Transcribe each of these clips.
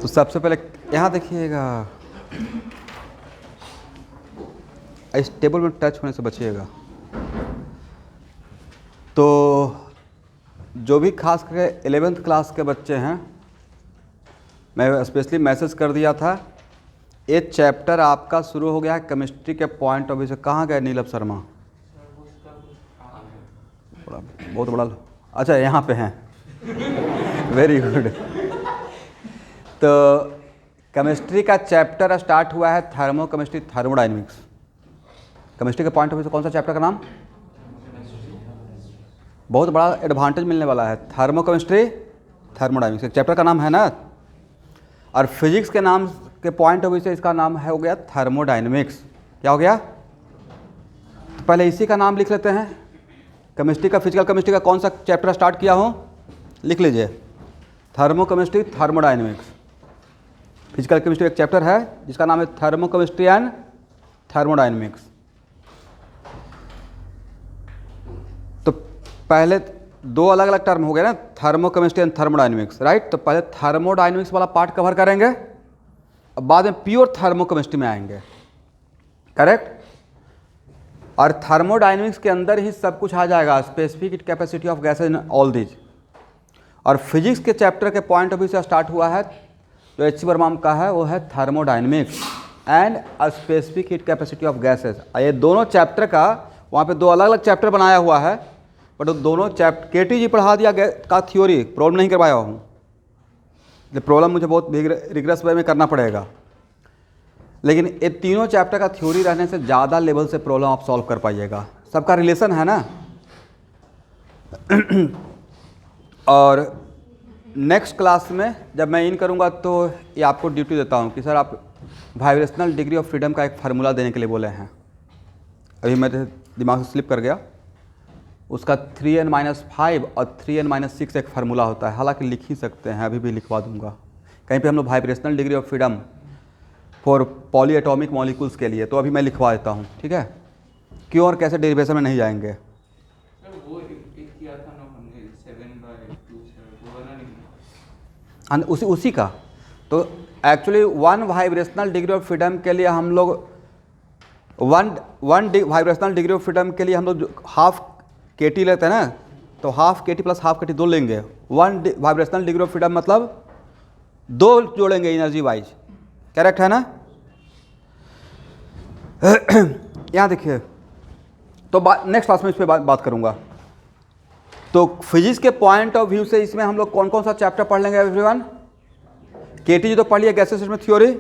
तो सबसे पहले यहाँ देखिएगा, इस टेबल में टच होने से बचिएगा। तो जो भी खास करके 11th क्लास के बच्चे हैं, मैं स्पेशली मैसेज कर दिया था, ये चैप्टर आपका शुरू हो गया है केमिस्ट्री के पॉइंट ऑफ व्यू से। कहाँ गए नीलम शर्मा? बहुत बड़ा, अच्छा यहाँ पे हैं। Very good. तो केमिस्ट्री का चैप्टर स्टार्ट हुआ है थर्मो केमिस्ट्री, थर्मोडाइनमिक्स। केमिस्ट्री के पॉइंट ऑफ व्यू से कौन सा चैप्टर का नाम? बहुत बड़ा एडवांटेज मिलने वाला है, थर्मो केमिस्ट्री थर्मोडाइनमिक्स चैप्टर का नाम है ना। और फिजिक्स के नाम के पॉइंट ऑफ व्यू से इसका नाम है हो गया थर्मोडाइनमिक्स। क्या हो गया? तो पहले इसी का नाम लिख लेते हैं। केमिस्ट्री का, फिजिकल केमिस्ट्री का कौन सा चैप्टर स्टार्ट किया हो, लिख लीजिए, thermo chemistry thermodynamics. Physical chemistry एक चैप्टर है जिसका नाम है थर्मो केमिस्ट्री एंड थर्मोडाइनमिक्स। तो पहले दो अलग अलग टर्म हो गए ना, thermo chemistry and thermodynamics, right. तो पहले थर्मोडाइनमिक्स वाला पार्ट कवर करेंगे, अब बाद में प्योर थर्मो केमिस्ट्री में आएंगे, करेक्ट। और थर्मोडाइनमिक्स के अंदर ही सब कुछ आ जाएगा, specific capacity of gases in all these. और फिजिक्स के चैप्टर के पॉइंट ऑफ व्यू से स्टार्ट हुआ है जो एच सी वर्मा का है, वो है thermodynamics and specific heat capacity of gases. ये दोनों चैप्टर का वहाँ पे दो अलग अलग चैप्टर बनाया हुआ है, बट वो दोनों चैप्टर केटी जी पढ़ा दिया का थ्योरी, प्रॉब्लम नहीं करवाया हूँ। ये प्रॉब्लम मुझे बहुत रिग्रेस वे में करना पड़ेगा, लेकिन ये तीनों चैप्टर का थ्योरी रहने से ज़्यादा लेवल से प्रॉब्लम आप सॉल्व कर पाइएगा, सबका रिलेशन है ना। और नेक्स्ट क्लास में जब मैं इन करूँगा तो ये आपको ड्यूटी देता हूँ कि सर आप वाइब्रेशनल डिग्री ऑफ फ्रीडम का एक फार्मूला देने के लिए बोले हैं। अभी मेरे दिमाग से स्लिप कर गया, उसका 3n-5 और 3n-6 एक फार्मूला होता है, हालांकि लिख ही सकते हैं, अभी भी लिखवा दूंगा कहीं पे हम लोग vibrational degree of freedom for poly atomic molecules के लिए, तो अभी मैं लिखवा देता हूँ, ठीक है। क्यों और कैसे डेरिवेशन में नहीं जाएंगे। उसी का तो actually one vibrational degree of freedom के लिए हम लोग one vibrational degree of freedom के लिए हम लोग हाफ KT लेते हैं ना, तो half KT plus half KT दो लेंगे। One vibrational degree of freedom मतलब दो जोड़ेंगे एनर्जी वाइज, करेक्ट है ना। यहाँ देखिए, तो नेक्स्ट क्लास में इस पर बात करूँगा। तो फिजिक्स के पॉइंट ऑफ व्यू से इसमें हम लोग कौन कौन सा चैप्टर पढ़ लेंगे एवरीवन? KT जी तो पढ़ लिया, गैसेस में थ्योरी।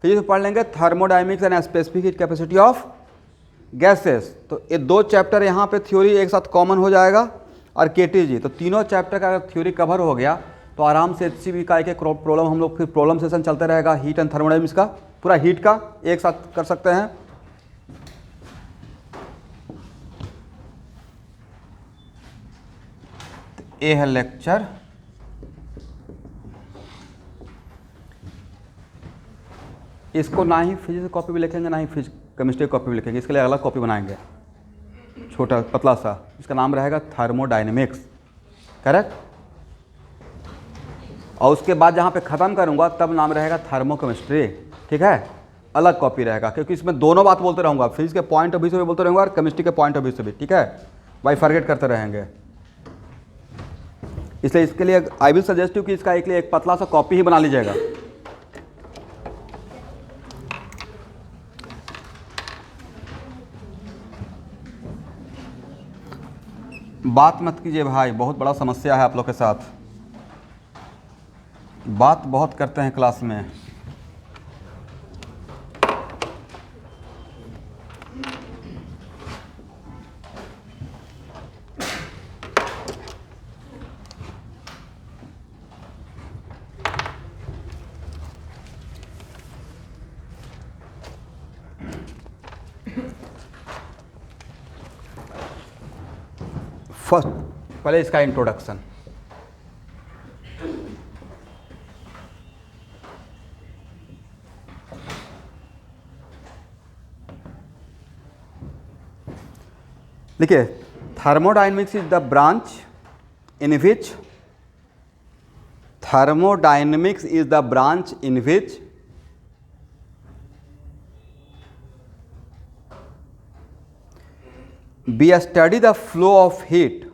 फिजिक्स में पढ़ लेंगे thermodynamics and specific heat capacity of gases. तो ये दो चैप्टर यहाँ पे थ्योरी एक साथ कॉमन हो जाएगा। और KT जी, तो तीनों चैप्टर का अगर थ्योरी कवर हो गया तो आराम से HCV का एक प्रॉब्लम हम लोग, फिर प्रॉब्लम सेशन चलते रहेगा, हीट एंड थर्मोडायनेमिक्स का पूरा हीट का एक साथ कर सकते हैं। ये है लेक्चर, इसको ना ही फिजिक्स की कॉपी भी लिखेंगे ना ही केमिस्ट्री की कॉपी भी लिखेंगे, इसके लिए अलग कॉपी बनाएंगे, छोटा पतला सा, इसका नाम रहेगा थर्मोडायनेमिक्स, करेक्ट। और उसके बाद जहाँ पे ख़त्म करूँगा तब नाम रहेगा थर्मो केमिस्ट्री, ठीक है, अलग कॉपी रहेगा, क्योंकि इसमें दोनों बात बोलते रहूँगा, फिजिक्स के पॉइंट ऑफ व्यू से भी बोलते रहूँगा और केमिस्ट्री के पॉइंट ऑफ व्यू से भी, ठीक है भाई, फॉरगेट करते रहेंगे। इसलिए इसके लिए आई विल सजेस्ट यू कि इसका एक लिए एक पतला सा कॉपी ही बना लीजिएगा। बात मत कीजिए भाई, बहुत बड़ा समस्या है आप लोग के साथ, बात बहुत करते हैं क्लास में। फर्स्ट पहले इसका इंट्रोडक्शन, देखिए, thermodynamics is the branch in which thermodynamics is the branch in which we study the flow of heat.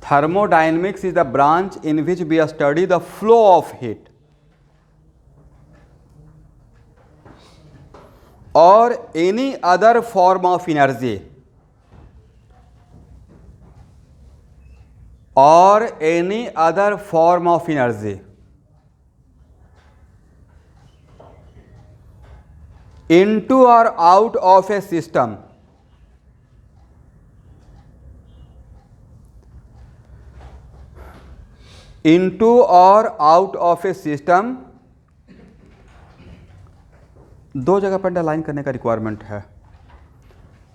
Thermodynamics is the branch in which we study the flow of heat or any other form of energy into or out of a system दो जगह पर underline करने का requirement है।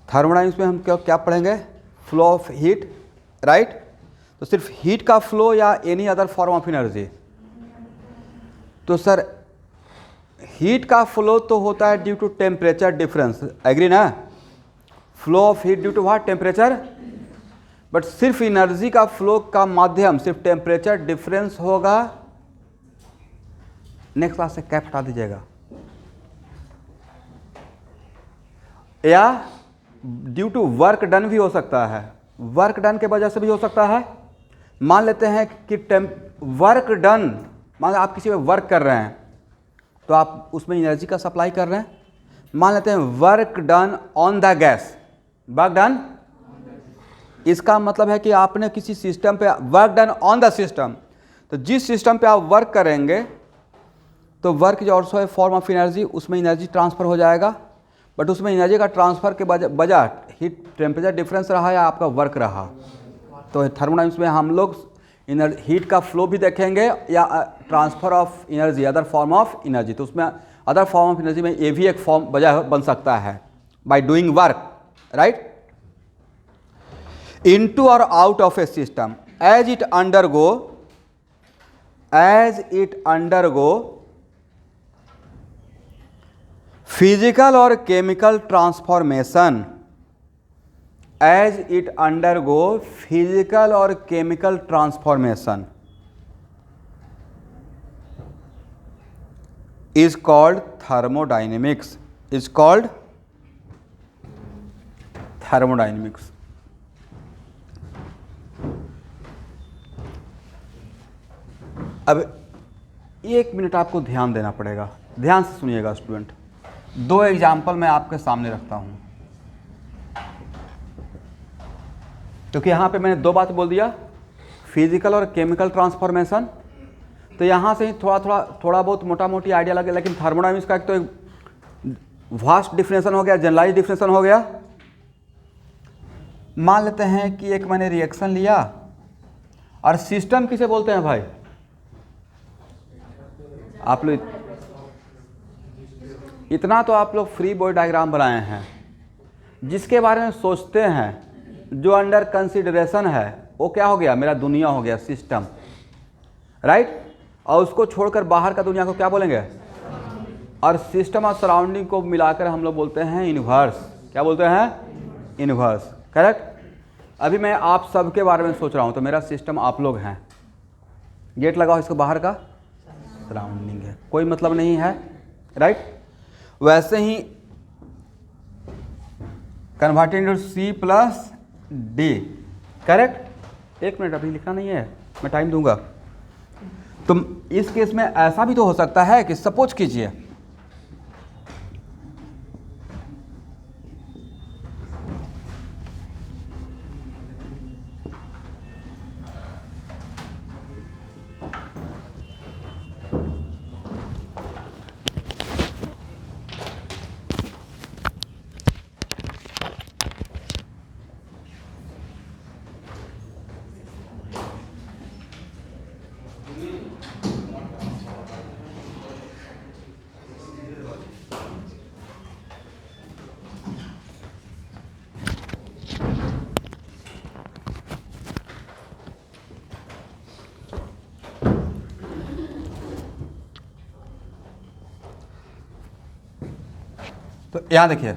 Thermodynamics में हम क्या पढ़ेंगे? Flow of heat, right? तो सिर्फ हीट का फ्लो या any other form of energy? तो सर हीट का फ्लो तो होता है due to temperature difference, agree ना? Flow of heat due to what? Temperature. But सिर्फ एनर्जी का फ्लो का माध्यम सिर्फ टेम्परेचर डिफरेंस होगा। नेक्स्ट क्लास से कैप हटा दीजिएगा। या ड्यू टू वर्क डन भी हो सकता है, वर्क डन के वजह से भी हो सकता है। मान लेते हैं कि वर्क डन, मान लो आप किसी पे वर्क कर रहे हैं तो आप उसमें एनर्जी का सप्लाई कर रहे हैं। मान लेते हैं work done on the gas, work done, इसका मतलब है कि आपने किसी सिस्टम पे work done on the system, तो जिस सिस्टम पे आप वर्क करेंगे तो work is also a form of energy, उसमें एनर्जी ट्रांसफर हो जाएगा। बट उसमें एनर्जी का ट्रांसफर के बजाय हीट टेम्परेचर डिफरेंस रहा या आपका वर्क रहा। तो थर्मोडायनामिक्स में हम लोग हीट का फ्लो भी देखेंगे या transfer of energy, other form of energy. तो उसमें अदर फॉर्म ऑफ एनर्जी में ये भी एक फॉर्म वजह बन सकता है by doing work, right? Into और out of a system as it undergo physical और chemical transformation, as it undergo physical और chemical transformation is called thermodynamics, is called thermodynamics. अब 1 मिनट आपको ध्यान देना पड़ेगा, ध्यान से सुनिएगा स्टूडेंट। 2 एग्जाम्पल मैं आपके सामने रखता हूं, क्योंकि यहां पे मैंने 2 बात बोल दिया, फिजिकल और केमिकल ट्रांसफॉर्मेशन। तो यहां से ही थोड़ा बहुत मोटा मोटी आइडिया लगे, लेकिन थर्मोडायनामिक्स का एक तो एक वास्ट डिफिनेशन हो गया, जनरलाइज डिफिनेशन हो गया। मान लेते हैं कि एक मैंने रिएक्शन लिया, और सिस्टम किसे बोलते हैं भाई? आप लोग इतना तो आप लोग फ्री बॉडी डायग्राम बनाए हैं, जिसके बारे में सोचते हैं, जो अंडर कंसिडरेशन है, वो क्या हो गया? मेरा दुनिया हो गया, सिस्टम, राइट? और उसको छोड़कर बाहर का दुनिया को क्या बोलेंगे? और सिस्टम और सराउंडिंग को मिलाकर हम लोग बोलते हैं यूनिवर्स। क्या बोलते हैं? Universe, correct? अभी मैं आप सबके बारे में सोच रहा हूँ, तो मेरा सिस्टम आप लोग हैं। गेट लगाओ, इसको बाहर का सराउंडिंग है, कोई मतलब नहीं है, राइट? वैसे ही converted into C plus D, correct? 1 minute, अभी लिखना नहीं है, मैं टाइम दूंगा। तो इस केस में ऐसा भी तो हो सकता है कि सपोज कीजिए तो यहाँ देखिए,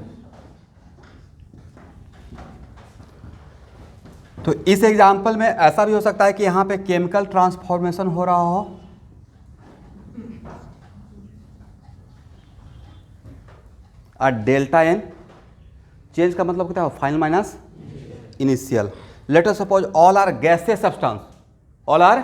तो तो इस एग्जाम्पल में ऐसा भी हो सकता है कि यहाँ पे केमिकल ट्रांसफॉर्मेशन हो रहा हो, और डेल्टा एन चेंज का मतलब क्या है, final minus initial. Let us suppose all are gaseous substance, all are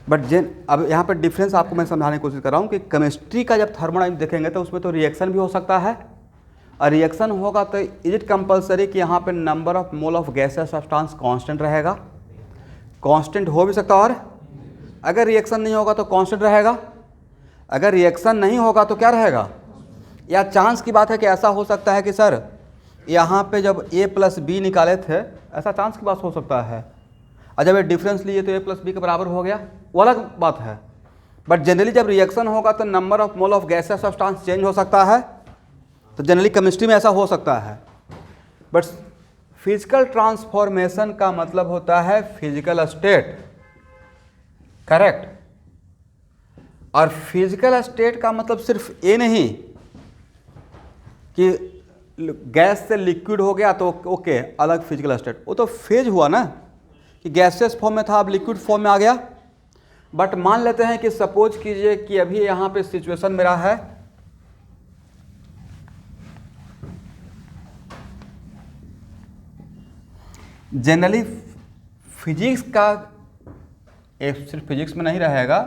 but अब यहाँ पर डिफरेंस आपको मैं समझाने की कोशिश कर रहा हूँ कि केमिस्ट्री का जब थर्मोडायनामिक्स देखेंगे तो उसमें तो रिएक्शन भी हो सकता है, और रिएक्शन होगा तो इज इट कंपलसरी कि यहाँ पे number of mole of gaseous substance constant रहेगा? कांस्टेंट हो भी सकता है, और अगर रिएक्शन नहीं होगा तो कांस्टेंट रहेगा, अगर रिएक्शन नहीं होगा तो क्या रहेगा? या चांस की बात है कि ऐसा हो सकता है कि सर यहाँ पे जब a प्लस बी निकाले थे, ऐसा चांस की बात हो सकता है, और जब ये डिफरेंस लिए तो a प्लस बी के बराबर हो गया, वो अलग बात है। बट जनरली जब रिएक्शन होगा तो number of mole of gaseous substance change हो सकता है, तो जनरली केमिस्ट्री में ऐसा हो सकता है। बट फिजिकल ट्रांसफॉर्मेशन का मतलब होता है फिजिकल स्टेट, करेक्ट? और फिजिकल स्टेट का मतलब सिर्फ ये नहीं कि गैस से लिक्विड हो गया तो ओके अलग फिजिकल स्टेट, वो तो फेज हुआ ना कि गैसियस फॉर्म में था अब लिक्विड फॉर्म में आ गया। बट मान लेते हैं कि सपोज कीजिए कि अभी यहाँ पे सिचुएशन मेरा है जनरली फिजिक्स का, सिर्फ फिजिक्स में नहीं रहेगा,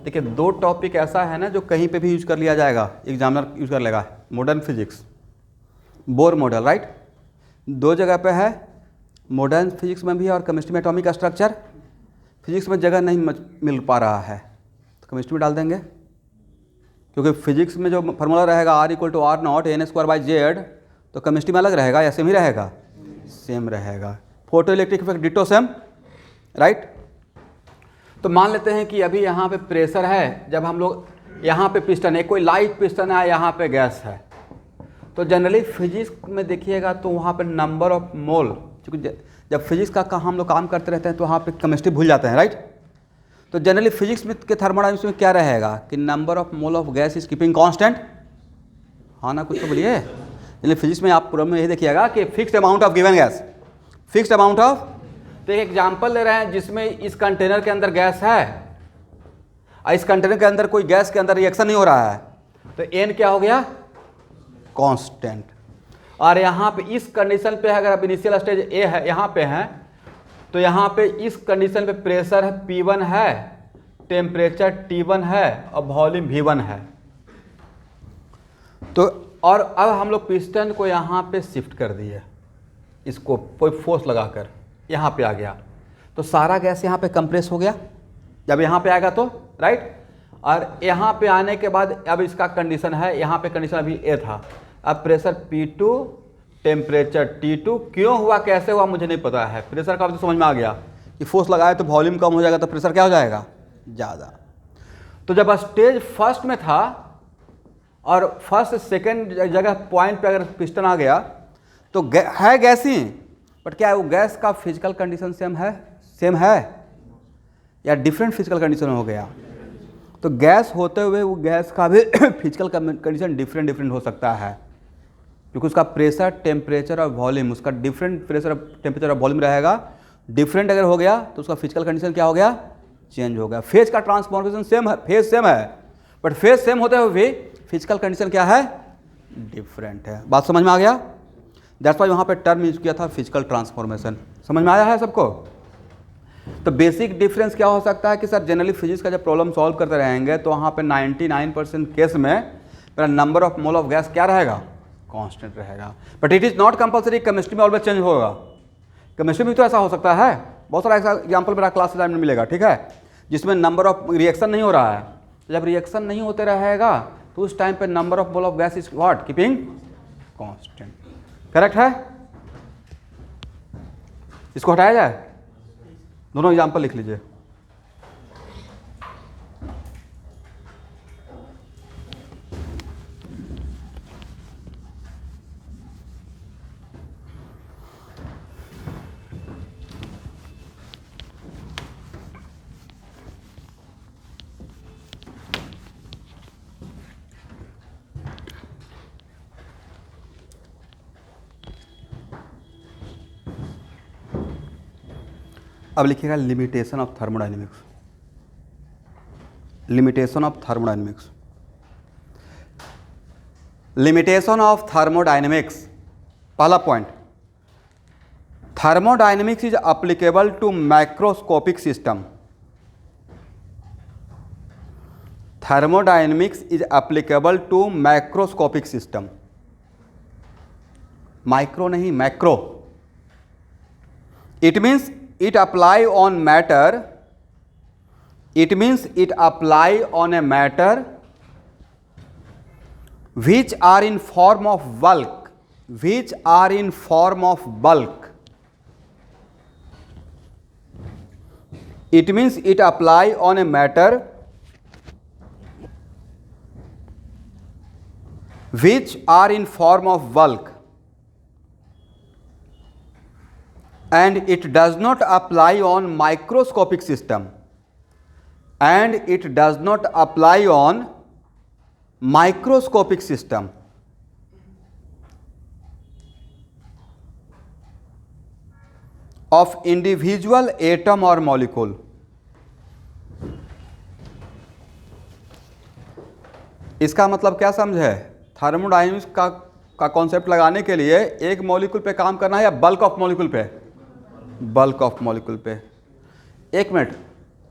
देखिए दो टॉपिक ऐसा है ना जो कहीं पे भी यूज कर लिया जाएगा, एग्जामिनर यूज कर लेगा, modern physics, Bohr model, right? दो जगह पे है, मॉडर्न फिजिक्स में भी और केमिस्ट्री में एटॉमिक स्ट्रक्चर। फिजिक्स में जगह नहीं मिल पा रहा है तो केमिस्ट्री में डाल देंगे, क्योंकि फिजिक्स में जो फार्मूला रहेगा R=R0 n²/z, तो केमिस्ट्री में अलग रहेगा या सेम ही रहेगा? सेम रहेगा। Photo electric effect ditto same, right? तो मान लेते हैं कि अभी यहाँ पे प्रेशर है, जब हम लोग यहाँ पे पिस्टन है, कोई लाइट पिस्टन है, यहाँ पे गैस है, तो जनरली फिजिक्स में देखिएगा तो वहाँ पे नंबर ऑफ मोल, क्योंकि जब फिजिक्स का हम लोग काम करते रहते हैं तो वहाँ पे केमिस्ट्री भूल जाते हैं, राइट? तो जनरली फिजिक्स में के थर्मोडायनामिक्स में क्या रहेगा कि number of mole of gas is keeping constant, हाँ ना? कुछ तो बोलिए। जनरली फिजिक्स में आप पूरा में यही देखिएगा कि fixed amount of given gas, fixed amount of. तो एक एग्जाम्पल ले रहे हैं जिसमें इस कंटेनर के अंदर गैस है और इस कंटेनर के अंदर कोई गैस के अंदर रिएक्शन नहीं हो रहा है, तो एन क्या हो गया? कांस्टेंट। और यहाँ पे इस कंडीशन पे अगर अब इनिशियल स्टेज ए है, यहाँ पे है, तो यहाँ पे इस कंडीशन पे प्रेशर है P1 है, टेम्परेचर T1 है और वॉल्यूम V1 है। तो और अब हम लोग पिस्टन को यहाँ पे शिफ्ट कर दिए, इसको कोई फोर्स लगाकर यहाँ पे आ गया, तो सारा गैस यहाँ पे कंप्रेस हो गया जब यहाँ पे आएगा तो, राइट? और यहाँ पे आने के बाद अब इसका कंडीशन है, यहाँ पे कंडीशन अभी ए था, अब प्रेशर P2, टेम्परेचर T2, क्यों हुआ कैसे हुआ मुझे नहीं पता है, प्रेशर का तो समझ में आ गया कि फोर्स लगाए तो वॉल्यूम कम हो जाएगा तो प्रेशर क्या हो जाएगा? ज़्यादा। तो जब स्टेज फर्स्ट में था और फर्स्ट सेकेंड जगह पॉइंट पे अगर पिस्टन आ गया तो है गैस ही, बट क्या है वो गैस का फिजिकल कंडीशन सेम है या डिफरेंट फिजिकल कंडीशन हो गया? तो गैस होते हुए वो गैस का भी फिजिकल कंडीशन डिफरेंट हो सकता है, क्योंकि उसका प्रेशर, टेम्परेचर और वॉल्यूम, उसका डिफरेंट प्रेशर, टेम्परेचर और वॉल्यूम रहेगा। डिफरेंट अगर हो गया तो उसका फिजिकल कंडीशन क्या हो गया? चेंज हो गया। फेज का ट्रांसफॉर्मेशन सेम है, फेज सेम है, बट फेज सेम होते हुए भी फिजिकल कंडीशन क्या है? डिफरेंट है। बात समझ में आ गया? दैट्स वाई वहाँ पे टर्म यूज किया था फिजिकल ट्रांसफॉर्मेशन। समझ में आया है सबको? तो बेसिक डिफरेंस क्या हो सकता है कि सर जनरली फिजिक्स का जब प्रॉब्लम सॉल्व करते रहेंगे तो वहाँ पे 99% केस में मेरा number of mole of gas क्या रहेगा? कांस्टेंट रहेगा। But it is not compulsory, chemistry में ऑलवेज चेंज होगा। केमिस्ट्री में तो ऐसा हो सकता है, बहुत सारा ऐसा एग्जाम्पल मेरा क्लास में मिलेगा, ठीक है, जिसमें नंबर ऑफ रिएक्शन नहीं हो रहा है। जब रिएक्शन नहीं होते रहेगा तो उस टाइम पे number of mole of gas is what? Keeping constant. Correct है? इसको हटाया जाए, दोनों एग्जाम्पल लिख लीजिए। अब लिखिएगा limitation of thermodynamics. Limitation of thermodynamics. Limitation of thermodynamics, पहला point, thermodynamics is applicable to macroscopic system. Thermodynamics is applicable to macroscopic system. Micro नहीं, macro. It means it apply on matter, it means it apply on a matter which are in form of bulk, which are in form of bulk. It means it apply on a matter which are in form of bulk, and it does not apply on microscopic system, and it does not apply on microscopic system. Of individual atom or molecule. इसका मतलब क्या समझे? Thermodynamics का concept लगाने के लिए एक molecule पे काम करना है या बल्क ऑफ मॉलिक्यूल पे? बल्क ऑफ मॉलिक्यूल पे। एक मिनट,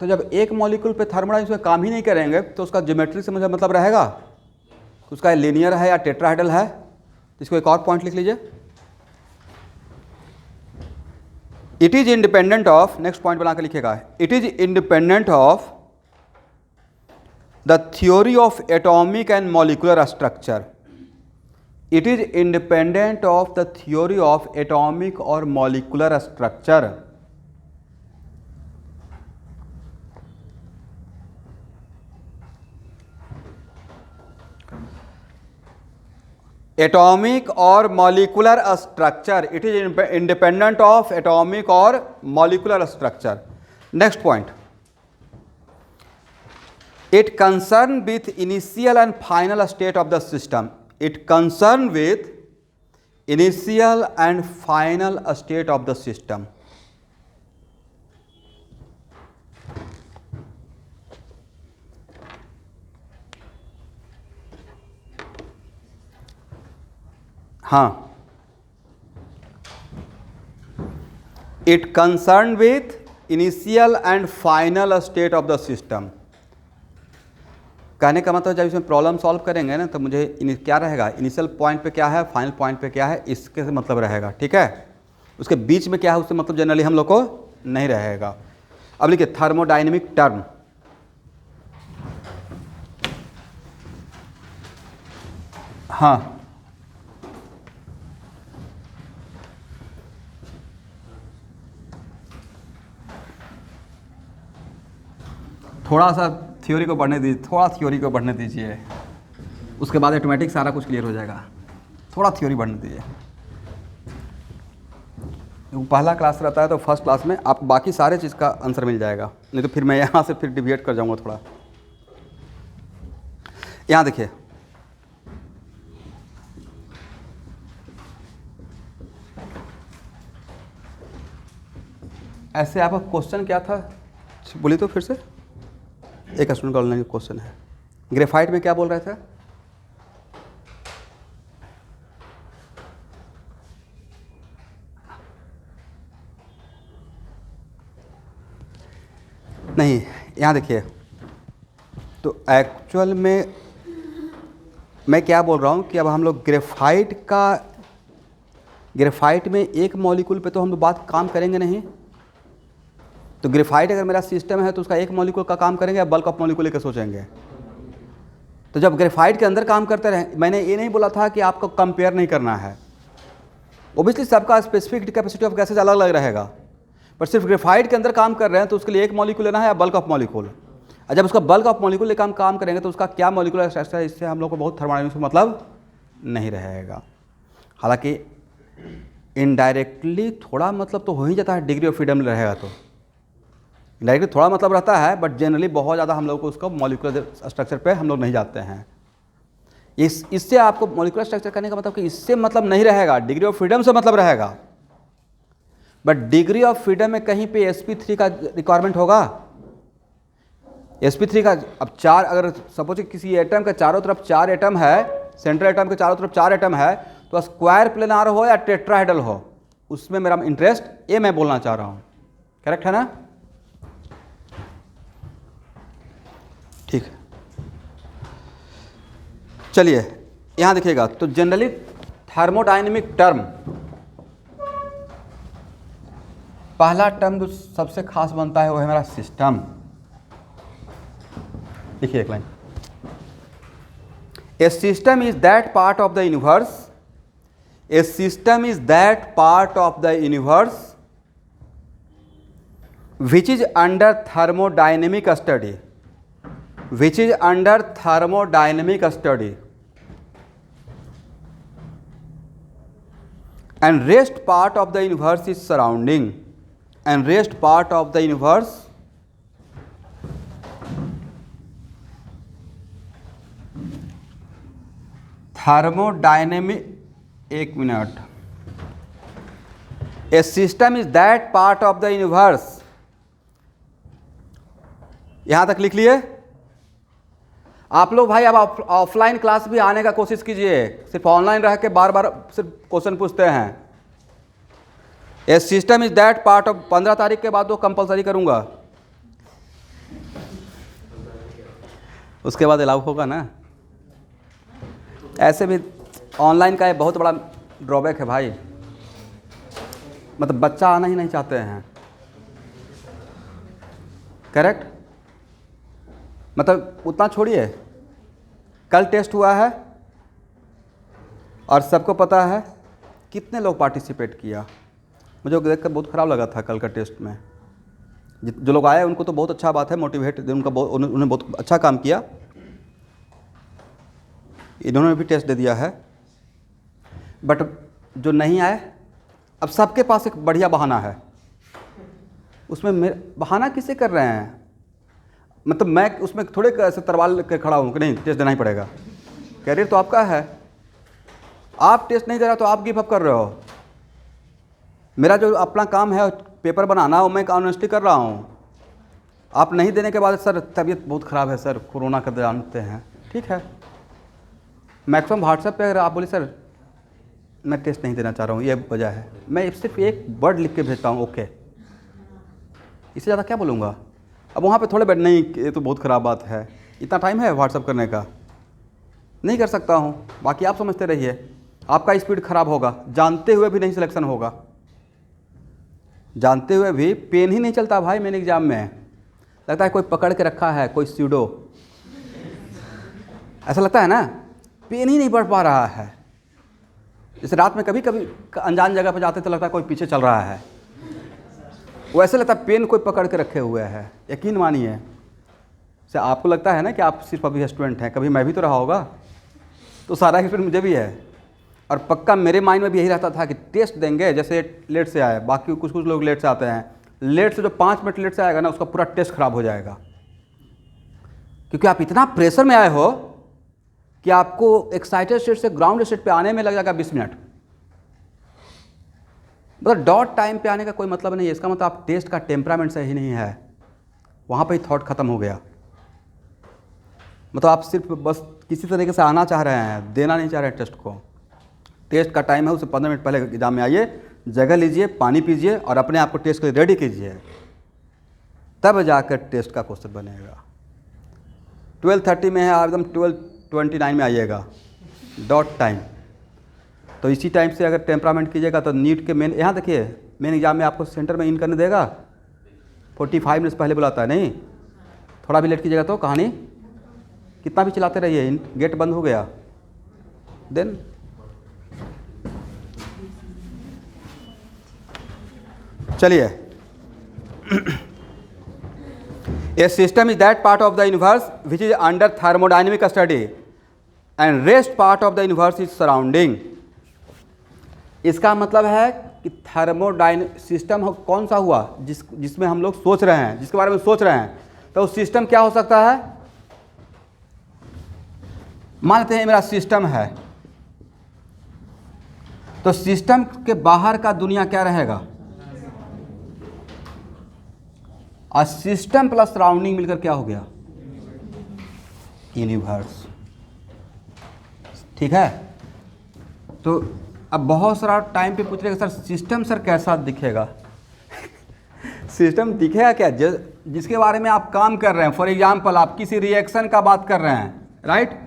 तो जब एक मॉलिक्यूल पे थर्मोडायनेमिक्स में काम ही नहीं करेंगे तो उसका ज्योमेट्री से मुझे मतलब रहेगा? उसका लीनियर है या टेट्राहेड्रल है? इसको एक और पॉइंट लिख लीजिए। It is independent of, next point बना के लिखिएगा, it is independent of the theory of atomic and molecular structure. It is independent of the theory of atomic और मॉलिक्यूलर स्ट्रक्चर। एटॉमिक और molecular structure, it is independent of atomic और molecular structure. Next point, it concern with initial and final state of the system. It concern with initial and final state of the system. हाँ, it concern with initial and final state of the system. कहने का मतलब जब इसमें problem solve करेंगे ना तो मुझे क्या रहेगा, इनिशियल पॉइंट पे क्या है, फाइनल पॉइंट पे क्या है, इसके से मतलब रहेगा, ठीक है। उसके बीच में क्या है उससे मतलब जनरली हम लोग को नहीं रहेगा। अब लिखिए थर्मोडायनेमिक टर्म। हाँ, थोड़ा सा थ्योरी को बढ़ने दीजिए, थोड़ा थ्योरी को बढ़ने दीजिए, उसके बाद ऑटोमेटिक सारा कुछ क्लियर हो जाएगा। थोड़ा थ्योरी बढ़ने दीजिए। पहला क्लास रहता है तो फर्स्ट क्लास में आपको बाकी सारे चीज़ का आंसर मिल जाएगा, नहीं तो फिर मैं यहाँ से फिर डिविएट कर जाऊँगा थोड़ा। यहाँ देखिए, ऐसे आपका क्वेश्चन क्या था बोलिए तो फिर से। एक स्टूडेंट का ऑनलाइन क्वेश्चन है, ग्रेफाइट में क्या बोल रहे थे? नहीं, यहाँ देखिए, तो एक्चुअल में मैं क्या बोल रहा हूँ कि अब हम लोग ग्रेफाइट में एक मॉलिक्यूल पे तो हम लोग बात काम करेंगे नहीं। तो ग्रेफाइट अगर मेरा सिस्टम है तो उसका एक मॉलिक्यूल का काम करेंगे या बल्क ऑफ मॉलिक्यूल लेकर सोचेंगे? तो जब ग्रेफाइट के अंदर काम करते रहे, मैंने ये नहीं बोला था कि आपको कंपेयर नहीं करना है। ओबियसली सबका स्पेसिफिक कैपेसिटी ऑफ गैसेज अलग अलग रहेगा, पर सिर्फ ग्रेफाइट के अंदर काम कर रहे हैं तो उसके लिए एक मॉलिक्यूल लेना है या बल्क ऑफ मॉलिक्यूल। और जब उसका बल्क ऑफ मॉलिक्यूल लेकर हम काम करेंगे तो उसका क्या मॉलिक्यूलर स्ट्रक्चर है, इससे हम लोग को बहुत थर्मोडायनेमिक्स में मतलब नहीं रहेगा। हालांकि इनडायरेक्टली थोड़ा मतलब तो हो ही जाता है, डिग्री ऑफ फ्रीडम रहेगा तो इनडायरेक्टली थोड़ा मतलब रहता है, बट जनरली बहुत ज़्यादा हम लोग को उसका मॉलिक्यूलर स्ट्रक्चर पे हम लोग नहीं जाते हैं। इससे आपको मॉलिक्यूलर स्ट्रक्चर करने का मतलब कि इससे मतलब नहीं रहेगा, डिग्री ऑफ फ्रीडम से मतलब रहेगा। बट डिग्री ऑफ फ्रीडम में कहीं पे sp3 का रिक्वायरमेंट होगा? sp3 का अब 4, अगर सपोज किसी एटम के चारों तरफ 4 एटम है, सेंट्रल एटम के चारों तरफ 4 एटम है, तो स्क्वायर प्लेनार हो या टेट्राहेड्रल हो, उसमें मेरा इंटरेस्ट, ये मैं बोलना चाह रहा हूँ। करेक्ट है ना? ठीक है, चलिए यहाँ देखिएगा। तो जनरली थर्मोडायनेमिक टर्म, पहला टर्म जो सबसे खास बनता है वो है मेरा सिस्टम। देखिए एक line, A system is that part of the universe, A system is that part of the universe which is under thermodynamic study, which is under thermodynamic study, and rest part of the universe is surrounding, and rest part of the universe thermodynamic, एक minute, a system is that part of the universe, यहां तक लिख लिए आप लोग। भाई अब offline class भी आने का कोशिश कीजिए, सिर्फ ऑनलाइन रह के बार बार सिर्फ क्वेश्चन पूछते हैं। A system is that part of, 15 तारीख के बाद वो कंपलसरी करूंगा, उसके बाद अलाउ होगा ना। ऐसे भी ऑनलाइन का ये बहुत बड़ा ड्रॉबैक है भाई, मतलब बच्चा आना ही नहीं चाहते हैं। करेक्ट, मतलब उतना छोड़िए, कल टेस्ट हुआ है और सबको पता है कितने लोग पार्टिसिपेट किया। मुझे देखकर बहुत ख़राब लगा था कल का टेस्ट में। जो लोग आए उनको तो बहुत अच्छा बात है, मोटिवेट, उनका उन्होंने बहुत अच्छा काम किया। इन्होंने भी टेस्ट दे दिया है, बट जो नहीं आए, अब सबके पास एक बढ़िया बहाना है। उसमें बहाना किसे कर रहे हैं? मतलब मैं उसमें थोड़े ऐसे तरवाल लेकर खड़ा हूँ कि नहीं टेस्ट देना ही पड़ेगा। कैरियर तो आपका है, आप टेस्ट नहीं दे रहे तो आप गिव अप कर रहे हो। मेरा जो अपना काम है पेपर बनाना, वो मैं ऑनेस्टी कर रहा हूँ। आप नहीं देने के बाद सर तबीयत बहुत ख़राब है सर, कोरोना का जानते हैं, ठीक है। मैक्सिमम व्हाट्सएप पे अगर आप बोले सर मैं टेस्ट नहीं देना चाह रहा हूँ, ये वजह है, मैं सिर्फ एक वर्ड लिख के भेजता हूँ ओके, इससे ज़्यादा क्या बोलूँगा। अब वहाँ पे थोड़े बैठ, नहीं ये तो बहुत ख़राब बात है, इतना टाइम है व्हाट्सअप करने का, नहीं कर सकता हूँ। बाकी आप समझते रहिए, आपका स्पीड ख़राब होगा, जानते हुए भी नहीं सिलेक्शन होगा, जानते हुए भी पेन ही नहीं चलता भाई। मेन एग्ज़ाम में लगता है कोई पकड़ के रखा है, कोई स्यूडो, ऐसा लगता है ना, पेन ही नहीं बढ़ पा रहा है। जैसे रात में कभी कभी अनजान जगह पर जाते तो लगता है कोई पीछे चल रहा है, वैसे लगता है पेन कोई पकड़ के रखे हुए है। यकीन मानिए, से आपको लगता है ना कि आप सिर्फ अभी स्टूडेंट हैं, कभी मैं भी तो रहा होगा, तो सारा एक्सपीरियंस मुझे भी है। और पक्का मेरे माइंड में भी यही रहता था कि टेस्ट देंगे, जैसे लेट से आए, बाकी कुछ लोग लेट से आते हैं, लेट से जो 5 मिनट लेट से आएगा ना, उसका पूरा टेस्ट खराब हो जाएगा। क्योंकि आप इतना प्रेशर में आए हो कि आपको एक्साइटेड स्टेट से ग्राउंड स्टेट पे आने में लग जाएगा 20 मिनट। मतलब डॉट टाइम पे आने का कोई मतलब नहीं है। इसका मतलब आप टेस्ट का टेम्परामेंट सही नहीं है, वहाँ पे ही थॉट खत्म हो गया। मतलब आप सिर्फ बस किसी तरीके से आना चाह रहे हैं, देना नहीं चाह रहे हैं टेस्ट को। टेस्ट का टाइम है, उससे 15 मिनट पहले एग्जाम में आइए, जगह लीजिए, पानी पीजिए और अपने आप को टेस्ट के लिए रेडी कीजिए, तब जाकर टेस्ट का क्वेश्चन बनेगा। 12:30 में है, आप एकदम 12:29 में आइएगा, डॉट टाइम। तो इसी टाइम से अगर टेम्परामेंट कीजिएगा तो नीट के मेन, यहाँ देखिए मेन एग्जाम में आपको सेंटर में इन करने देगा, 45 मिनट्स पहले बुलाता है। नहीं, थोड़ा भी लेट कीजिएगा तो कहानी, कितना भी चलाते रहिए, गेट बंद हो गया, देन चलिए। A system is that part of the universe which is under thermodynamic study and rest part of the universe is surrounding. इसका मतलब है कि थर्मोडाइनमिक सिस्टम कौन सा हुआ, जिसमें हम लोग सोच रहे हैं, जिसके बारे में सोच रहे हैं, तो सिस्टम क्या हो सकता है। मान लेते हैं मेरा सिस्टम है, तो सिस्टम के बाहर का दुनिया क्या रहेगा, और सिस्टम प्लस सराउंडिंग मिलकर क्या हो गया, यूनिवर्स। ठीक है, तो अब बहुत सारा टाइम पे पूछ रहे सर सिस्टम सर कैसा दिखेगा सिस्टम दिखेगा क्या, जिसके बारे में आप काम कर रहे हैं। फॉर एग्जांपल आप किसी रिएक्शन का बात कर रहे हैं, राइट,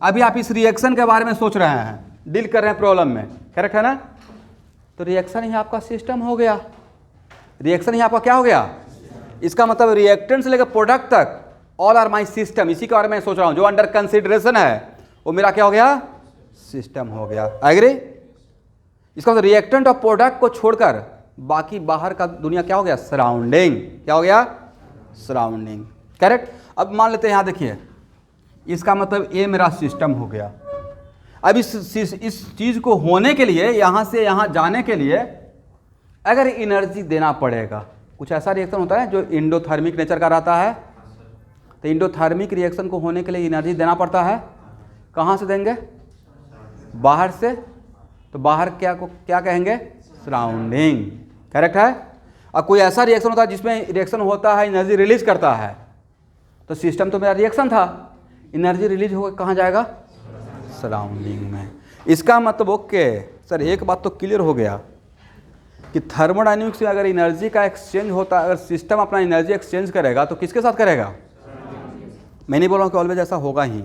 अभी आप इस रिएक्शन के बारे में सोच रहे हैं, डील कर रहे हैं प्रॉब्लम में, करेक्ट है ना, तो रिएक्शन ही आपका सिस्टम हो गया, रिएक्शन ही आपका क्या हो गया। इसका मतलब रिएक्टेंट से लेकर प्रोडक्ट तक ऑल आर माई सिस्टम, इसी के बारे में सोच रहा हूँ, जो अंडर कंसिडरेशन है वो मेरा क्या हो गया, सिस्टम हो गया। एग्री। इसका मतलब रिएक्टेंट और प्रोडक्ट को छोड़कर बाकी बाहर का दुनिया क्या हो गया, सराउंडिंग, क्या हो गया, सराउंडिंग, करेक्ट। अब मान लेते हैं यहाँ देखिए, इसका मतलब ये मेरा सिस्टम हो गया। अब इस चीज़ को होने के लिए, यहाँ से यहाँ जाने के लिए अगर एनर्जी देना पड़ेगा, कुछ ऐसा रिएक्शन होता है जो इंडोथर्मिक नेचर का रहता है, तो इंडोथर्मिक रिएक्शन को होने के लिए एनर्जी देना पड़ता है। कहाँ से देंगे, बाहर से, तो बाहर क्या कहेंगे, सराउंडिंग, करेक्ट है। और कोई ऐसा रिएक्शन होता है जिसमें रिएक्शन होता है एनर्जी रिलीज करता है, तो सिस्टम तो मेरा रिएक्शन था, एनर्जी रिलीज होकर कहाँ जाएगा, सराउंडिंग में। इसका मतलब ओके सर, एक बात तो क्लियर हो गया कि थर्मोडायनेमिक्स में अगर एनर्जी का एक्सचेंज होता है, अगर सिस्टम अपना एनर्जी एक्सचेंज करेगा तो किसके साथ करेगा, मैं नहीं बोल रहा हूँ कि ऑलवेज ऐसा होगा ही।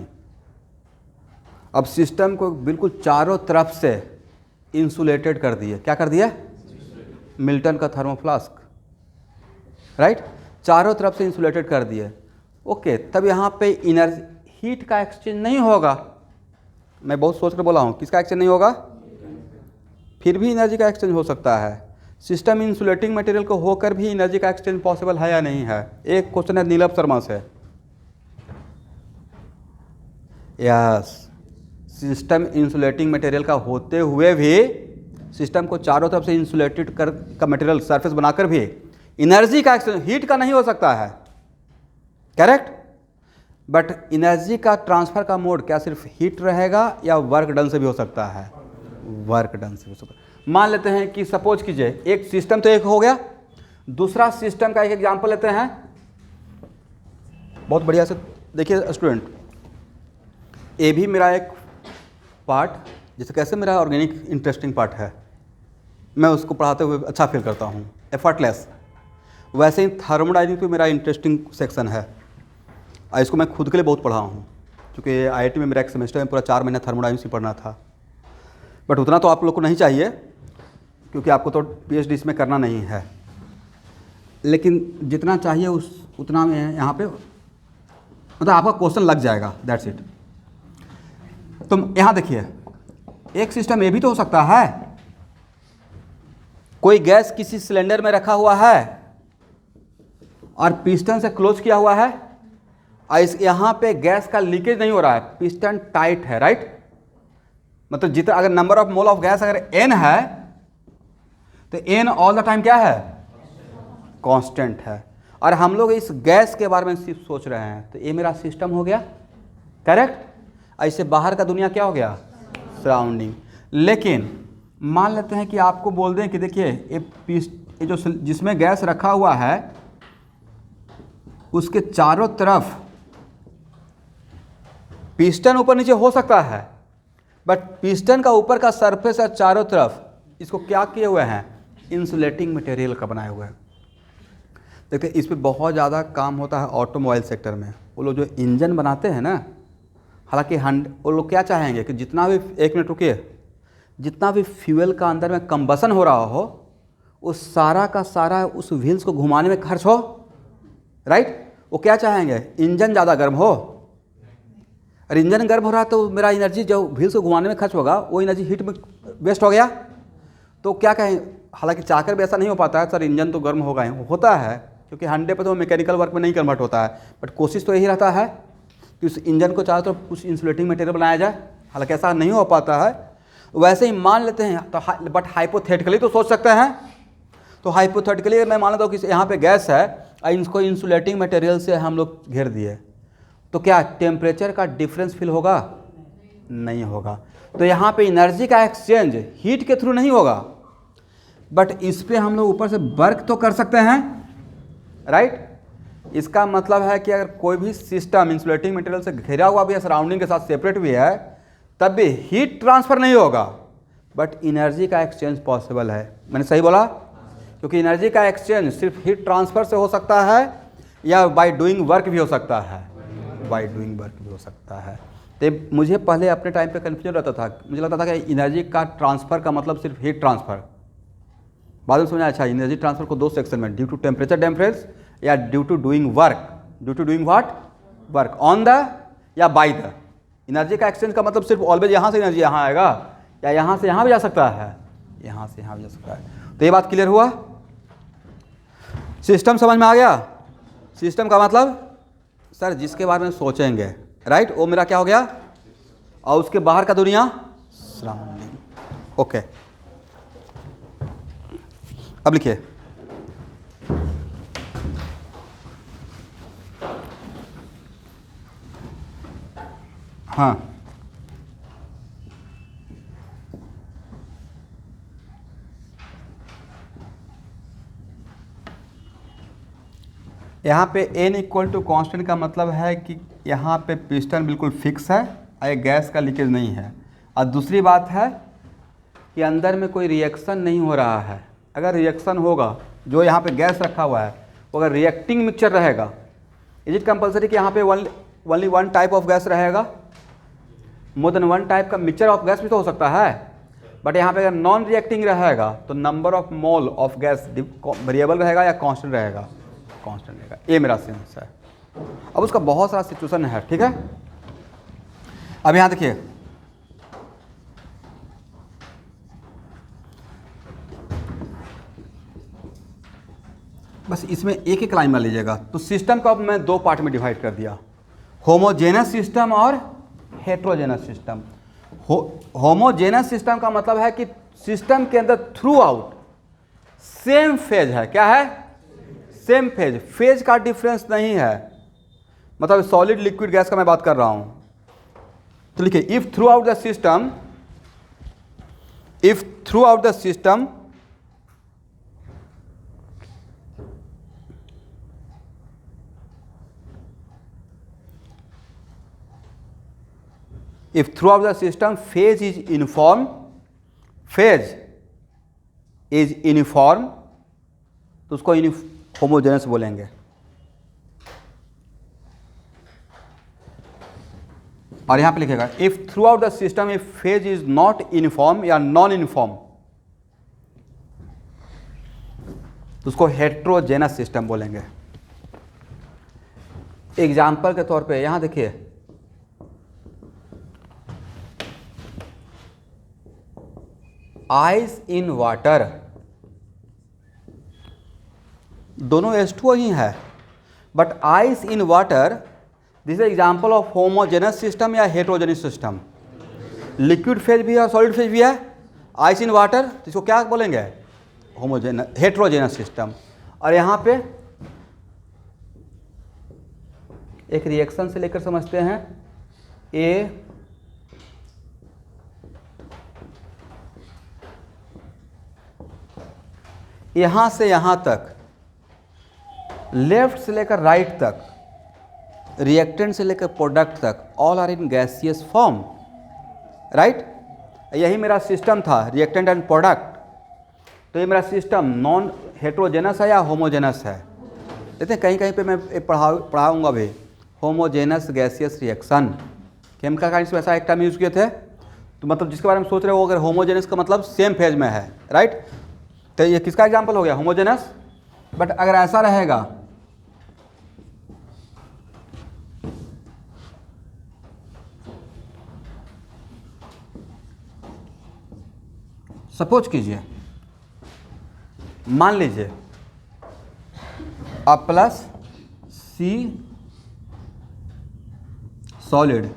अब सिस्टम को बिल्कुल चारों तरफ से इंसुलेटेड कर दिए, क्या कर दिया, मिल्टन का थर्मोफ्लास्क, राइट, चारों तरफ से इंसुलेटेड कर दिए, ओके। तब यहाँ पे एनर्जी, हीट का एक्सचेंज नहीं होगा, मैं बहुत सोच कर बोला हूँ, किसका एक्सचेंज नहीं होगा, फिर भी एनर्जी का एक्सचेंज हो सकता है। सिस्टम इंसुलेटिंग मटेरियल को होकर भी एनर्जी का एक्सचेंज पॉसिबल है या नहीं है। एक क्वेश्चन है नीलम शर्मा से, यस, सिस्टम इंसुलेटिंग मटेरियल का होते हुए भी, सिस्टम को चारों तरफ से इंसुलेटेड का मटेरियल सरफेस बनाकर भी एनर्जी का एक्सचेंज, हीट का नहीं हो सकता है, करेक्ट। बट एनर्जी का ट्रांसफर का मोड क्या सिर्फ हीट रहेगा या वर्क डन से भी हो सकता है, वर्क डन से भी हो सकता है। मान लेते हैं कि सपोज कीजिए एक सिस्टम तो एक हो गया, दूसरा सिस्टम का एक एग्जांपल लेते हैं, बहुत बढ़िया से देखिए स्टूडेंट, ये भी मेरा एक पार्ट, जैसे कैसे मेरा ऑर्गेनिक इंटरेस्टिंग पार्ट है, मैं उसको पढ़ाते हुए अच्छा फील करता हूँ, एफर्टलेस, वैसे ही थर्मोडायनेमिक्स भी मेरा इंटरेस्टिंग सेक्शन है, और इसको मैं खुद के लिए बहुत पढ़ा हूँ, क्योंकि आईआईटी में मेरा एक सेमेस्टर में पूरा 4 महीना थर्मोडायनेमिक्स ही पढ़ना था। बट उतना तो आप लोग को नहीं चाहिए, क्योंकि आपको तो पीएचडी इसमें करना नहीं है, लेकिन जितना चाहिए उतना में यहाँ पे मतलब आपका क्वेश्चन लग जाएगा, दैट्स इट। तो यहाँ देखिए, एक सिस्टम ये भी तो हो सकता है, कोई गैस किसी सिलेंडर में रखा हुआ है और पिस्टन से क्लोज किया हुआ है, और इस यहाँ पे गैस का लीकेज नहीं हो रहा है, पिस्टन टाइट है, राइट, मतलब जितना अगर number of mole of gas अगर n है तो n ऑल द टाइम क्या है, कांस्टेंट है, और हम लोग इस गैस के बारे में सिर्फ सोच रहे हैं, तो ये मेरा सिस्टम हो गया, करेक्ट। ऐसे बाहर का दुनिया क्या हो गया, सराउंडिंग। लेकिन मान लेते हैं कि आपको बोल दें कि देखिए ये जो जिसमें गैस रखा हुआ है उसके चारों तरफ पिस्टन ऊपर नीचे हो सकता है, बट पिस्टन का ऊपर का सरफेस और चारों तरफ इसको क्या किए हुए हैं, इंसुलेटिंग मटेरियल का बनाए हुए हैं। देखते इस पर बहुत ज़्यादा काम होता है ऑटोमोबाइल सेक्टर में, वो लोग जो इंजन बनाते हैं ना, हालांकि वो लोग क्या चाहेंगे कि जितना भी, एक मिनट रुकिए, जितना भी फ्यूल का अंदर में कंबसन हो रहा हो उस सारा का सारा उस व्हील्स को घुमाने में खर्च हो, राइट। वो क्या चाहेंगे, इंजन ज़्यादा गर्म हो, और इंजन गर्म हो रहा है तो मेरा एनर्जी जो व्हील्स को घुमाने में खर्च होगा वो एनर्जी हीट में वेस्ट हो गया, तो क्या कहें, हालांकि चाहकर भी ऐसा नहीं हो पाता है सर इंजन तो गर्म होगा ही, होता है, क्योंकि 100 तो मैकेनिकल वर्क में नहीं कन्वर्ट होता है, बट कोशिश तो यही रहता है कि उस इंजन को चाहे तो कुछ इंसुलेटिंग मटेरियल बनाया जाए, हालांकि ऐसा नहीं हो पाता है। वैसे ही मान लेते हैं, तो बट हाइपोथेटिकली तो सोच सकते हैं, तो हाइपोथेटिकली मैं मान लेता हूँ कि यहाँ पे गैस है और इसको इंसुलेटिंग मटेरियल से हम लोग घेर दिए, तो क्या टेम्परेचर का डिफरेंस फील होगा, नहीं होगा। तो यहाँ पे एनर्जी का एक्सचेंज हीट के थ्रू नहीं होगा, बट इस पर हम लोग ऊपर से वर्क तो कर सकते हैं, राइट। इसका मतलब है कि अगर कोई भी सिस्टम इंसुलेटिंग मटेरियल से घिरा हुआ भी है, सराउंडिंग के साथ सेपरेट भी है, तब भी हीट ट्रांसफर नहीं होगा, बट एनर्जी का एक्सचेंज पॉसिबल है। मैंने सही बोला? क्योंकि एनर्जी का एक्सचेंज सिर्फ हीट ट्रांसफर से हो सकता है या बाय डूइंग वर्क भी हो सकता है, बाय डूइंग वर्क भी हो सकता है। तो मुझे पहले अपने टाइम पे कन्फ्यूजन रहता था, मुझे लगता था कि एनर्जी का ट्रांसफ़र का मतलब सिर्फ हीट ट्रांसफ़र। बाद में समझा, अच्छा एनर्जी ट्रांसफ़र को दो सेक्शन में, ड्यू टू टेम्परेचर डिफरेंस या due to doing work. Due to doing what? Work on the या बाय द। एनर्जी का एक्सचेंज का मतलब सिर्फ ऑलवेज यहाँ से एनर्जी यहाँ आएगा या यहाँ से यहाँ भी जा सकता है, यहाँ से यहाँ भी जा सकता है। तो ये बात क्लियर हुआ? सिस्टम समझ में आ गया? सिस्टम का मतलब सर जिसके बारे में सोचेंगे, राइट, वो मेरा क्या हो गया, और उसके बाहर का दुनिया सराउंडिंग। ओके, अब लिखिए, हाँ, यहाँ पे n इक्वल टू कॉन्स्टेंट का मतलब है कि यहाँ पे पिस्टन बिल्कुल फिक्स है और गैस का लीकेज नहीं है। और दूसरी बात है कि अंदर में कोई रिएक्शन नहीं हो रहा है। अगर रिएक्शन होगा, जो यहाँ पे गैस रखा हुआ है वो अगर रिएक्टिंग मिक्सचर रहेगा, इज इट कंपलसरी कि यहाँ पे only one type of gas रहेगा? मोर देन वन टाइप का मिक्सचर ऑफ गैस भी तो हो सकता है, बट यहाँ पे अगर नॉन रिएक्टिंग रहेगा तो number of mole of gas variable रहेगा या कांस्टेंट रहेगा? कांस्टेंट रहेगा। ये मेरा सेंस है। अब उसका बहुत सारा सिचुएशन है, ठीक है। अब यहाँ देखिए, बस इसमें एक एक लाइन में लीजिएगा। तो सिस्टम को अब मैं दो पार्ट में डिवाइड कर दिया, होमोजेनस सिस्टम और हेट्रोजेनस सिस्टम। होमोजेनस सिस्टम का मतलब है कि सिस्टम के अंदर थ्रू आउट सेम फेज है। क्या है? Same phase. फेज का डिफरेंस नहीं है, मतलब सॉलिड लिक्विड गैस का मैं बात कर रहा हूं। तो लिखिए, if through out the system, if through out the system if throughout the system phase is uniform, phase is uniform, तो उसको होमोजेनस बोलेंगे। और यहां पे लिखेगा if throughout the system if phase is not uniform या non uniform, तो उसको हेट्रोजेनस सिस्टम बोलेंगे। एग्जाम्पल के तौर पे यहां देखिए, आइस इन वाटर, दोनों H2O ही है, but ice in water this is example of homogeneous system या हेट्रोजेनस सिस्टम। लिक्विड फेज भी है और सॉलिड फेज भी है। आइस इन वाटर, तो इसको क्या बोलेंगे? Homogeneous, heterogeneous system. और यहाँ पे एक रिएक्शन से लेकर समझते हैं, ए यहाँ से यहाँ तक, लेफ्ट से लेकर राइट तक, रिएक्टेंट से लेकर प्रोडक्ट तक, all are in gaseous form, right. यही मेरा सिस्टम था, रिएक्टेंट एंड प्रोडक्ट। तो ये मेरा सिस्टम नॉन हेट्रोजेनस है या होमोजेनस है? देखते हैं, कहीं कहीं पे मैं पढ़ाऊँगा भी homogeneous gaseous reaction. Chemical science में ऐसा एक टर्म यूज़ किए थे, तो मतलब जिसके बारे में सोच रहे हो, अगर होमोजेनस का मतलब सेम फेज में है, राइट। तो ये किसका एग्जाम्पल हो गया? होमोजेनस। बट अगर ऐसा रहेगा, सपोज कीजिए, मान लीजिए A प्लस सी सॉलिड,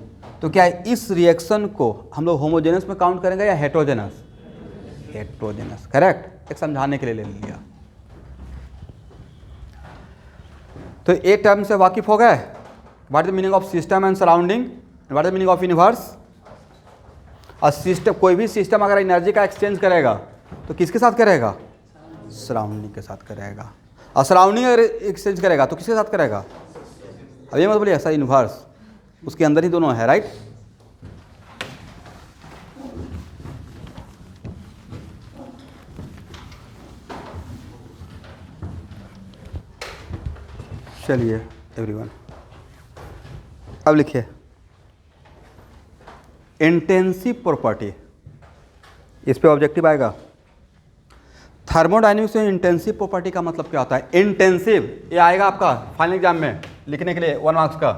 तो क्या इस रिएक्शन को हम लोग होमोजेनस में काउंट करेंगे या हेट्रोजेनस? Heterogeneous, correct. एक समझाने के लिए ले लिया। तो एक टर्म से वाकिफ हो गए, what is the meaning of system and surrounding, what is the meaning of universe. और सिस्टम, कोई भी सिस्टम अगर एनर्जी का एक्सचेंज करेगा तो किसके साथ करेगा? सराउंडिंग के साथ करेगा। और सराउंडिंग अगर एक्सचेंज करेगा तो किसके साथ करेगा? अब ये मत बोलिए ऐसा इन्वर्स, उसके अंदर ही दोनों है, राइट। चलिए एवरीवन, अब लिखिए इंटेंसिव प्रॉपर्टी, इस पे ऑब्जेक्टिव आएगा। थर्मोडायनेमिक्स में इंटेंसिव प्रॉपर्टी का मतलब क्या होता है? इंटेंसिव, ये आएगा आपका फाइनल एग्जाम में लिखने के लिए 1 मार्क्स का।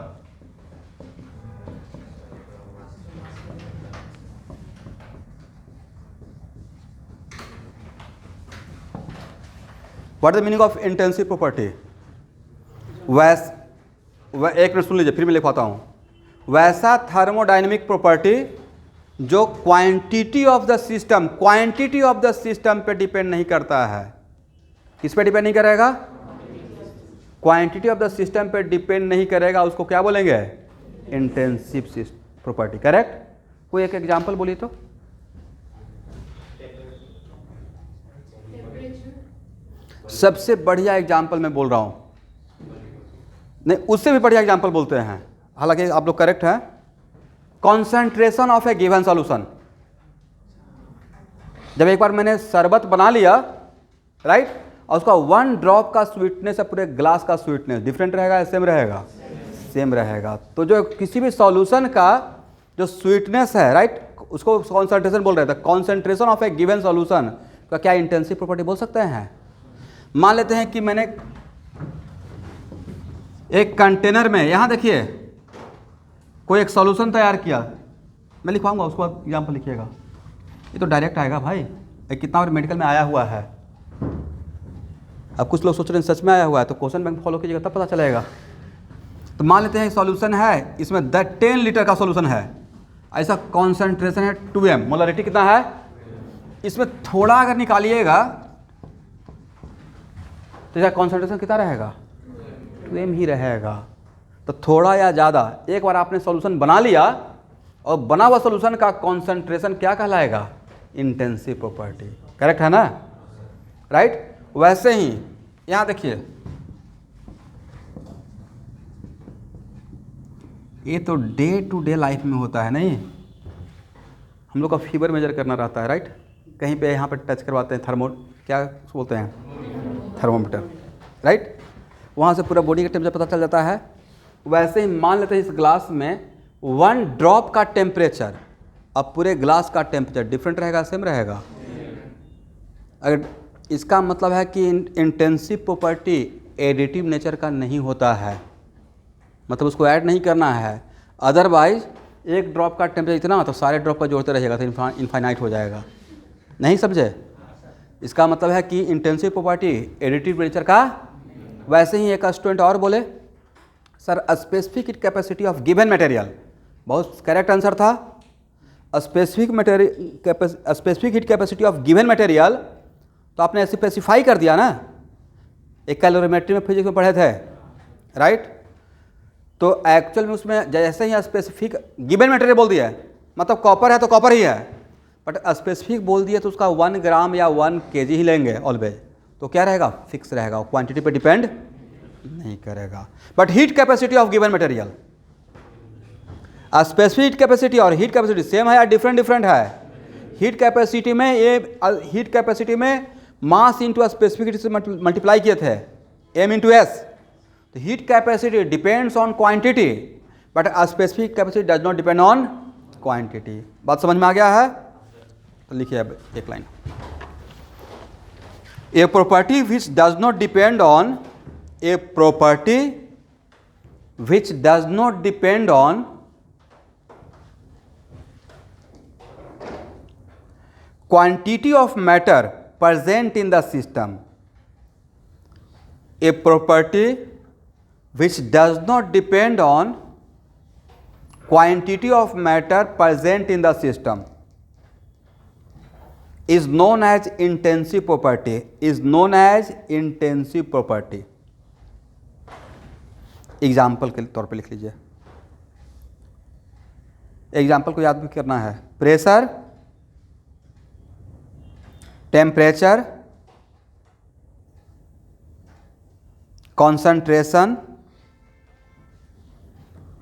What is the meaning of intensive property? एक मिनट सुन लीजिए, फिर मैं लिखवाता हूं। वैसा थर्मोडायनेमिक प्रॉपर्टी जो क्वांटिटी ऑफ द सिस्टम पे डिपेंड नहीं करता है। किस पे डिपेंड नहीं करेगा? क्वांटिटी ऑफ द सिस्टम पे डिपेंड नहीं करेगा, उसको क्या बोलेंगे? Intensive property, correct. कोई एक एग्जांपल बोलिए तो। सबसे बढ़िया एग्जांपल मैं बोल रहा हूं, नहीं उससे भी बढ़िया एग्जांपल बोलते हैं, हालांकि आप लोग करेक्ट हैं। Concentration of A given solution. जब एक बार मैंने शरबत बना लिया, राइट, और उसका 1 ड्रॉप का स्वीटनेस है पूरे ग्लास का स्वीटनेस, डिफरेंट रहेगा या सेम रहेगा? सेम रहेगा। तो जो किसी भी सॉल्यूशन का जो स्वीटनेस है, राइट, उसको कॉन्सेंट्रेशन बोल रहे थे। Concentration of A given solution का क्या इंटेंसिव प्रॉपर्टी बोल सकते हैं? मान लेते हैं कि मैंने एक कंटेनर में, यहां देखिए, कोई एक सॉल्यूशन तैयार किया, मैं लिखवाऊंगा, उसको आप एग्जाम्पल लिखिएगा। ये तो डायरेक्ट आएगा भाई, कितना बार मेडिकल में आया हुआ है। अब कुछ लोग सोच रहे हैं सच में आया हुआ है, तो क्वेश्चन बैंक फॉलो कीजिएगा तब पता चलेगा। तो मान लेते हैं सॉल्यूशन है, इसमें 10 लीटर का सॉल्यूशन है, ऐसा कॉन्सेंट्रेशन है 2m, मोलरिटी कितना है? इसमें थोड़ा अगर निकालिएगा तो इसका कॉन्सेंट्रेशन कितना रहेगा? 2m ही रहेगा। तो थोड़ा या ज़्यादा, एक बार आपने सॉल्यूशन बना लिया और बना हुआ सॉल्यूशन का कॉन्सेंट्रेशन क्या कहलाएगा? इंटेंसिव प्रॉपर्टी, करेक्ट है ना, राइट। वैसे ही यहां देखिए, ये तो डे टू डे लाइफ में होता है, नहीं, हम लोग का फीवर मेजर करना रहता है, राइट, कहीं पे यहाँ पे टच करवाते हैं, क्या बोलते हैं, थर्मोमीटर, राइट, वहाँ से पूरा बॉडी का टेम्परेचर पता चल जाता है। वैसे ही मान लेते हैं इस ग्लास में 1 ड्रॉप का टेम्परेचर, अब पूरे ग्लास का टेम्परेचर डिफरेंट रहेगा, सेम रहेगा? अगर इसका मतलब है कि इंटेंसिव प्रॉपर्टी एडिटिव नेचर का नहीं होता है, मतलब उसको ऐड नहीं करना है। अदरवाइज एक ड्रॉप का टेम्परेचर इतना तो सारे ड्रॉप का जोड़ते रहिएगा तो इनफाइनाइट हो जाएगा, नहीं समझे? इसका मतलब है कि इंटेंसिव प्रॉपर्टी एडिटिव नेचर का। वैसे ही एक स्टूडेंट और बोले sir specific heat capacity of given material, बहुत करेक्ट आंसर था। Specific heat capacity of given material, तो आपने स्पेसिफाई कर दिया ना, एक कैलोरीमेट्री में फिजिक्स में पढ़े थे, राइट। तो एक्चुअल में उसमें जैसे ही स्पेसिफिक गिवन मटेरियल बोल दिया है, मतलब कॉपर है तो कॉपर ही है, बट स्पेसिफिक बोल दिया तो उसका 1 ग्राम या 1 kg ही लेंगे ऑलवेज, तो क्या रहेगा? फिक्स रहेगा, क्वांटिटी पे डिपेंड नहीं करेगा। But heat capacity of given material, specific heat capacity और हीट कैपेसिटी सेम है या डिफरेंट है? हीट कैपेसिटी में हीट कैपेसिटी में मास इंटू स्पेसिफिक से मल्टीप्लाई किए थे, m इंटू एस। तो heat capacity depends on quantity, but specific capacity does not depend on quantity. बात समझ में आ गया है? तो लिखिए अब एक line, A property which does not depend on, A property which does not depend on quantity of matter present in the system, a property which does not depend on quantity of matter present in the system is known as intensive property, is known as intensive property। Example के तौर पे लिख लीजिए, example को याद भी करना है। Pressure, temperature, concentration,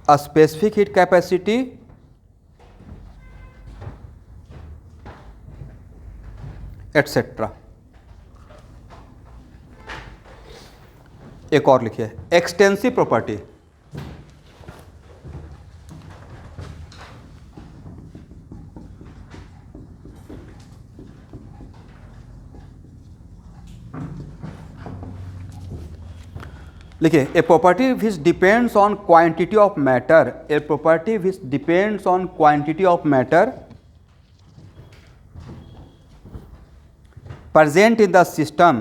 a specific heat capacity, etc. एक और लिखिए, एक्सटेंसिव प्रॉपर्टी। लिखिए, a property which depends on quantity of matter, a property which depends on quantity of matter present in the system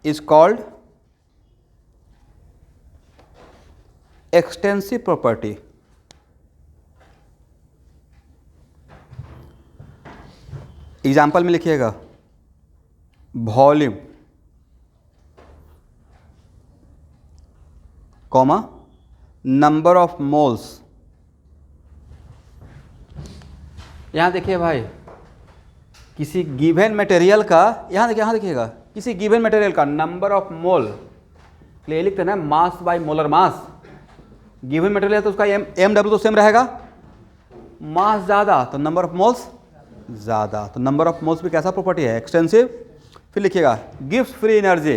is called extensive property. Example में लिखिएगा, volume comma number of moles. यहां देखिए भाई, किसी given material का, यहाँ देखिएगा, किसी गिवन मटेरियल का नंबर ऑफ मोल, ले लिखते हैं ना mass by molar mass. Given material तो उसका एम डब्ल्यू तो सेम रहेगा, मास ज़्यादा तो नंबर ऑफ मोल्स ज़्यादा, तो नंबर ऑफ मोल्स भी कैसा प्रॉपर्टी है, एक्सटेंसिव। फिर लिखिएगा gives free energy,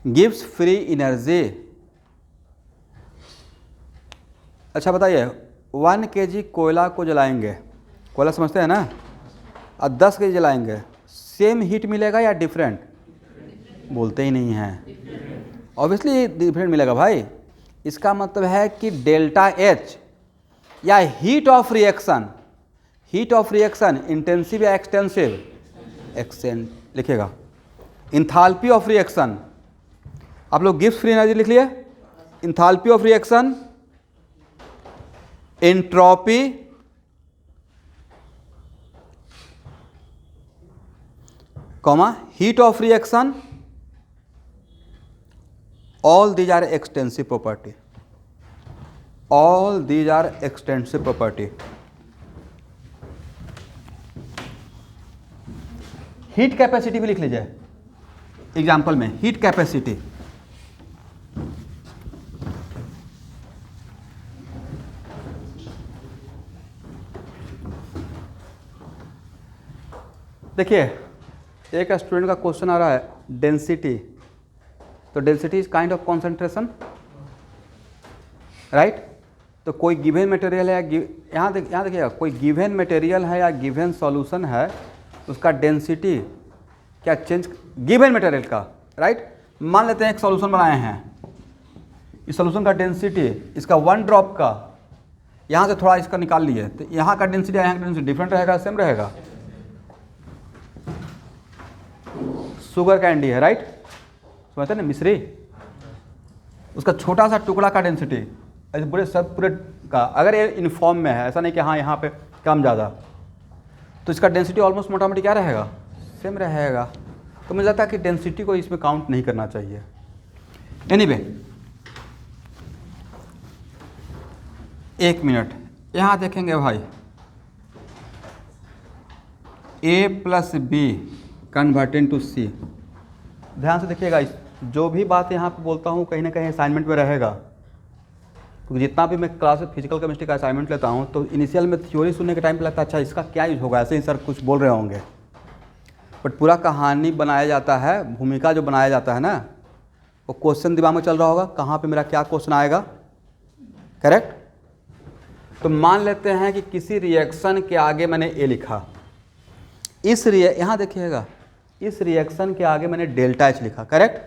gives free energy. अच्छा बताइए, 1 kg कोयला को जलाएंगे, कोयला समझते हैं ना, और 10 kg जलाएंगे, सेम हीट मिलेगा या डिफरेंट? बोलते ही नहीं हैं, ऑब्वियसली डिफरेंट मिलेगा भाई। इसका मतलब है कि डेल्टा एच या heat of reaction, heat of reaction intensive या एक्सटेंसिव, लिखिएगा। इंथाल्पी ऑफ रिएक्शन, आप लोग गिव्स फ्री एनर्जी लिख लिए, enthalpy of reaction, entropy, comma heat of reaction, all these are extensive property, all these are extensive property. Heat capacity भी लिख लीजिए example में, हीट कैपेसिटी। देखिए, एक स्टूडेंट का क्वेश्चन आ रहा है डेंसिटी, तो density is kind of concentration, right. तो कोई गिवन मटेरियल है, यहाँ देखिएगा, कोई गिवन मटेरियल है या गिवन सॉल्यूशन है, उसका डेंसिटी क्या चेंज, गिवन मटेरियल का, राइट। मान लेते हैं एक सॉल्यूशन बनाए हैं, इस सॉल्यूशन का डेंसिटी, इसका 1 ड्रॉप का, यहाँ से थोड़ा इसका निकाल लिए, तो यहाँ का डेंसिटी यहाँ का डेंसिटी डिफरेंट रहेगा, सेम रहेगा। शुगर कैंडी है, राइट, समझते हैं ना, मिश्री, उसका छोटा सा टुकड़ा का डेंसिटी ऐसे पूरे सब पूरे का, अगर ये यूनिफॉर्म में है, ऐसा नहीं कि हाँ यहाँ पे कम ज़्यादा, तो इसका डेंसिटी ऑलमोस्ट मोटा मोटी क्या रहेगा, सेम रहेगा। तो मुझे लगता है कि डेंसिटी को इसमें काउंट नहीं करना चाहिए। एनीवे, एक मिनट, यहाँ देखेंगे भाई, A + B converted to C। ध्यान से देखिएगा, जो भी बात यहाँ पे बोलता हूँ कहीं ना कहीं असाइनमेंट में रहेगा, क्योंकि जितना भी मैं क्लास में फिजिकल केमिस्ट्री का असाइनमेंट लेता हूँ, तो इनिशियल में थ्योरी सुनने के टाइम पे लगता है अच्छा इसका क्या यूज होगा, ऐसे ही सर कुछ बोल रहे होंगे, बट पूरा कहानी बनाया जाता है, भूमिका जो बनाया जाता है ना, वो क्वेश्चन दिमाग में चल रहा होगा, कहाँ पे मेरा क्या क्वेश्चन आएगा, करेक्ट। तो मान लेते हैं कि किसी रिएक्शन के आगे मैंने ए लिखा, यहाँ देखिएगा, इस रिएक्शन के आगे मैंने डेल्टा एच लिखा, करेक्ट,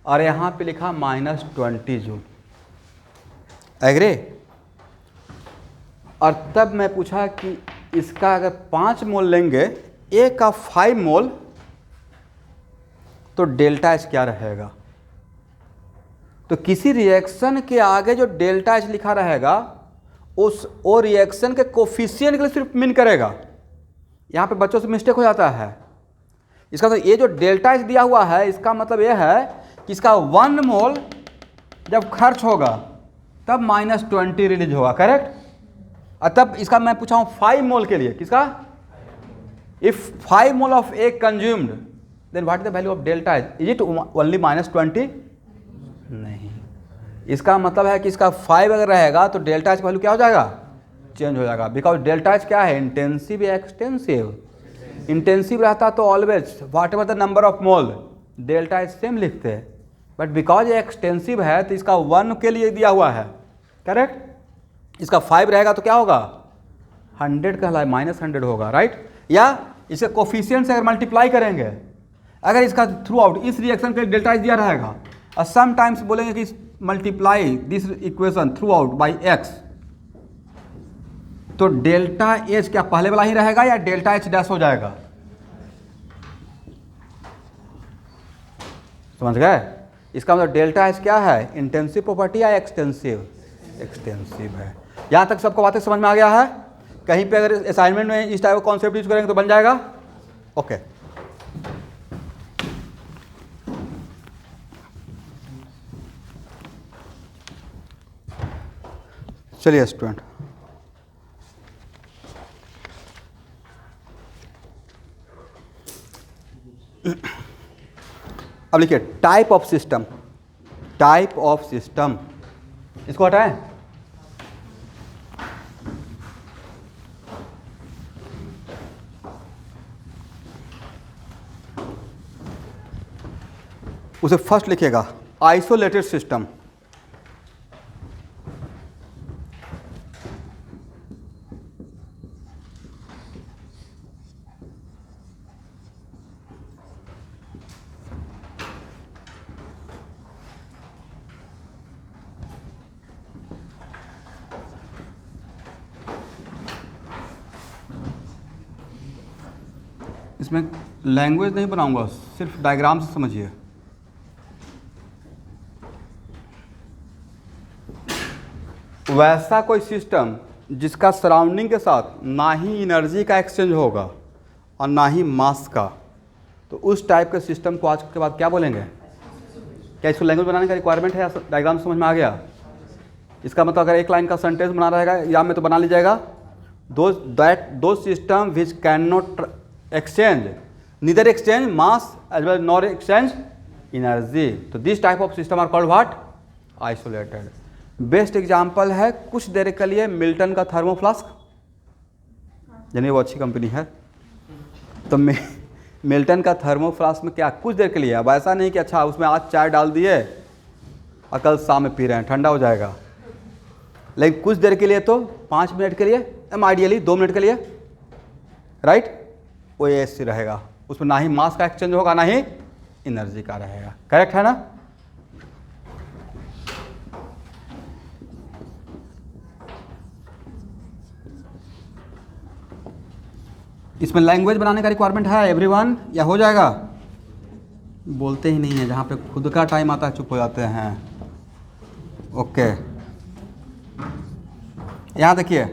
और यहाँ पे लिखा -20 जूल, एग्री। और तब मैं पूछा कि इसका अगर 5 मोल लेंगे, ए का 5 मोल, तो डेल्टा एच क्या रहेगा। तो किसी रिएक्शन के आगे जो डेल्टा एच लिखा रहेगा, वो रिएक्शन के कोफिशिएंट के लिए सिर्फ मीन करेगा। यहाँ पे बच्चों से मिस्टेक हो जाता है। इसका तो ये जो डेल्टा एच दिया हुआ है, इसका मतलब ये है कि इसका 1 मोल जब खर्च होगा तब -20 रिलीज होगा, करेक्ट। और तब इसका मैं पूछा हूँ 5 मोल के लिए, किसका, if 5 mole of A consumed, then what is the value of delta H? Is it only -20? नहीं, इसका मतलब है कि इसका 5 अगर रहेगा तो डेल्टा एच वैल्यू क्या हो जाएगा? चेंज हो जाएगा। बिकॉज डेल्टा एच क्या है? इंटेंसिव या एक्सटेंसिव? इंटेंसिव रहता तो always what ever the number of mole delta H same लिखते हैं, बट बिकॉज ये एक्सटेंसिव है तो इसका 1 के लिए दिया हुआ है, करेक्ट? इसका 5 रहेगा तो क्या होगा? 100 कहलाए -100 होगा, राइट? या इसे कोफिशिएंट से अगर मल्टीप्लाई करेंगे, अगर इसका थ्रू आउट इस रिएक्शन के लिए डेल्टा एच दिया रहेगा और समटाइम्स बोलेंगे कि multiply this equation through out by x, तो डेल्टा एच क्या पहले वाला ही रहेगा या डेल्टा एच डैश हो जाएगा? समझ गए? इसका मतलब डेल्टा एच क्या है? इंटेंसिव प्रॉपर्टी या एक्सटेंसिव? एक्सटेंसिव है। यहां तक सबको बातें समझ में आ गया है? कहीं पे अगर असाइनमेंट में इस टाइप का कॉन्सेप्ट यूज करेंगे तो बन जाएगा। ओके, चलिए स्टूडेंट, अब लिखिए type of system. Type of system, इसको हटाएं। उसे फर्स्ट लिखिएगा आइसोलेटेड सिस्टम। इसमें लैंग्वेज नहीं बनाऊंगा, सिर्फ डायग्राम से समझिए। वैसा कोई सिस्टम जिसका सराउंडिंग के साथ ना ही एनर्जी का एक्सचेंज होगा और ना ही मास का, तो उस टाइप के सिस्टम को आज के बाद क्या बोलेंगे? क्या इसको लैंग्वेज बनाने का रिक्वायरमेंट है या डायग्राम समझ में आ गया? इसका मतलब अगर एक लाइन का सेंटेंस बना रहेगा या में तो बना लीजिएगा, दो system which can not exchange neither exchange mass as well nor exchange energy, तो this type of system are called what? Isolated. Best example है कुछ देर के लिए मिल्टन का थर्मो फ्लास्क, यानी वो अच्छी कंपनी है, तो मिल्टन का थर्मो फ्लास्क में क्या कुछ देर के लिए, अब ऐसा नहीं कि अच्छा उसमें आज चाय डाल दिए और कल शाम में पी रहे हैं, ठंडा हो जाएगा, लेकिन कुछ देर के लिए तो 5 मिनट के लिए, आइडियली 2 मिनट के लिए, राइट? वो ऐसे रहेगा, उसमें ना ही मास का एक्सचेंज होगा ना ही एनर्जी का रहेगा, करेक्ट है ना? इसमें लैंग्वेज बनाने का रिक्वायरमेंट है एवरीवन, या हो जाएगा? बोलते ही नहीं है, जहाँ पे खुद का टाइम आता है चुप हो जाते हैं। ओके, यहाँ देखिए,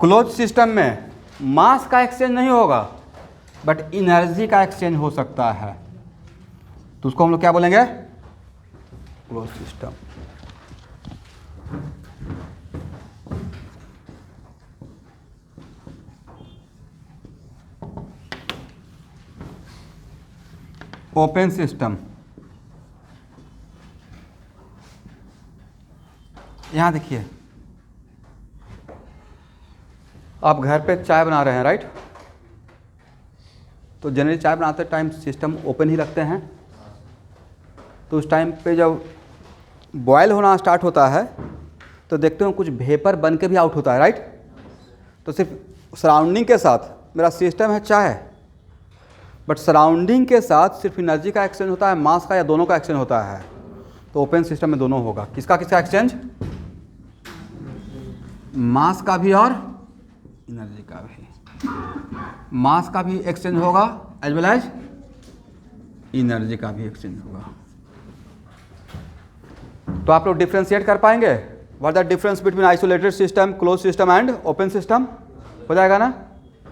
क्लोज सिस्टम में मास का एक्सचेंज नहीं होगा बट एनर्जी का एक्सचेंज हो सकता है, तो उसको हम लोग क्या बोलेंगे? Close system. ओपन सिस्टम, यहाँ देखिए, आप घर पे चाय बना रहे हैं, राइट? तो जनरली चाय बनाते टाइम सिस्टम ओपन ही रखते हैं, तो उस टाइम पे जब बॉयल होना स्टार्ट होता है तो देखते हो कुछ वेपर बन के भी आउट होता है, राइट? तो सिर्फ सराउंडिंग के साथ मेरा सिस्टम है चाय, बट सराउंडिंग के साथ सिर्फ एनर्जी का एक्सचेंज होता है, मास का या दोनों का एक्सचेंज होता है, तो ओपन सिस्टम में दोनों होगा। किसका किसका एक्सचेंज? मास का भी और एनर्जी का भी। मास का भी एक्सचेंज होगा एज वेल एज एनर्जी का भी एक्सचेंज होगा। तो आप लोग डिफ्रेंशिएट कर पाएंगे what the difference between isolated system, close system and open system? हो जाएगा ना?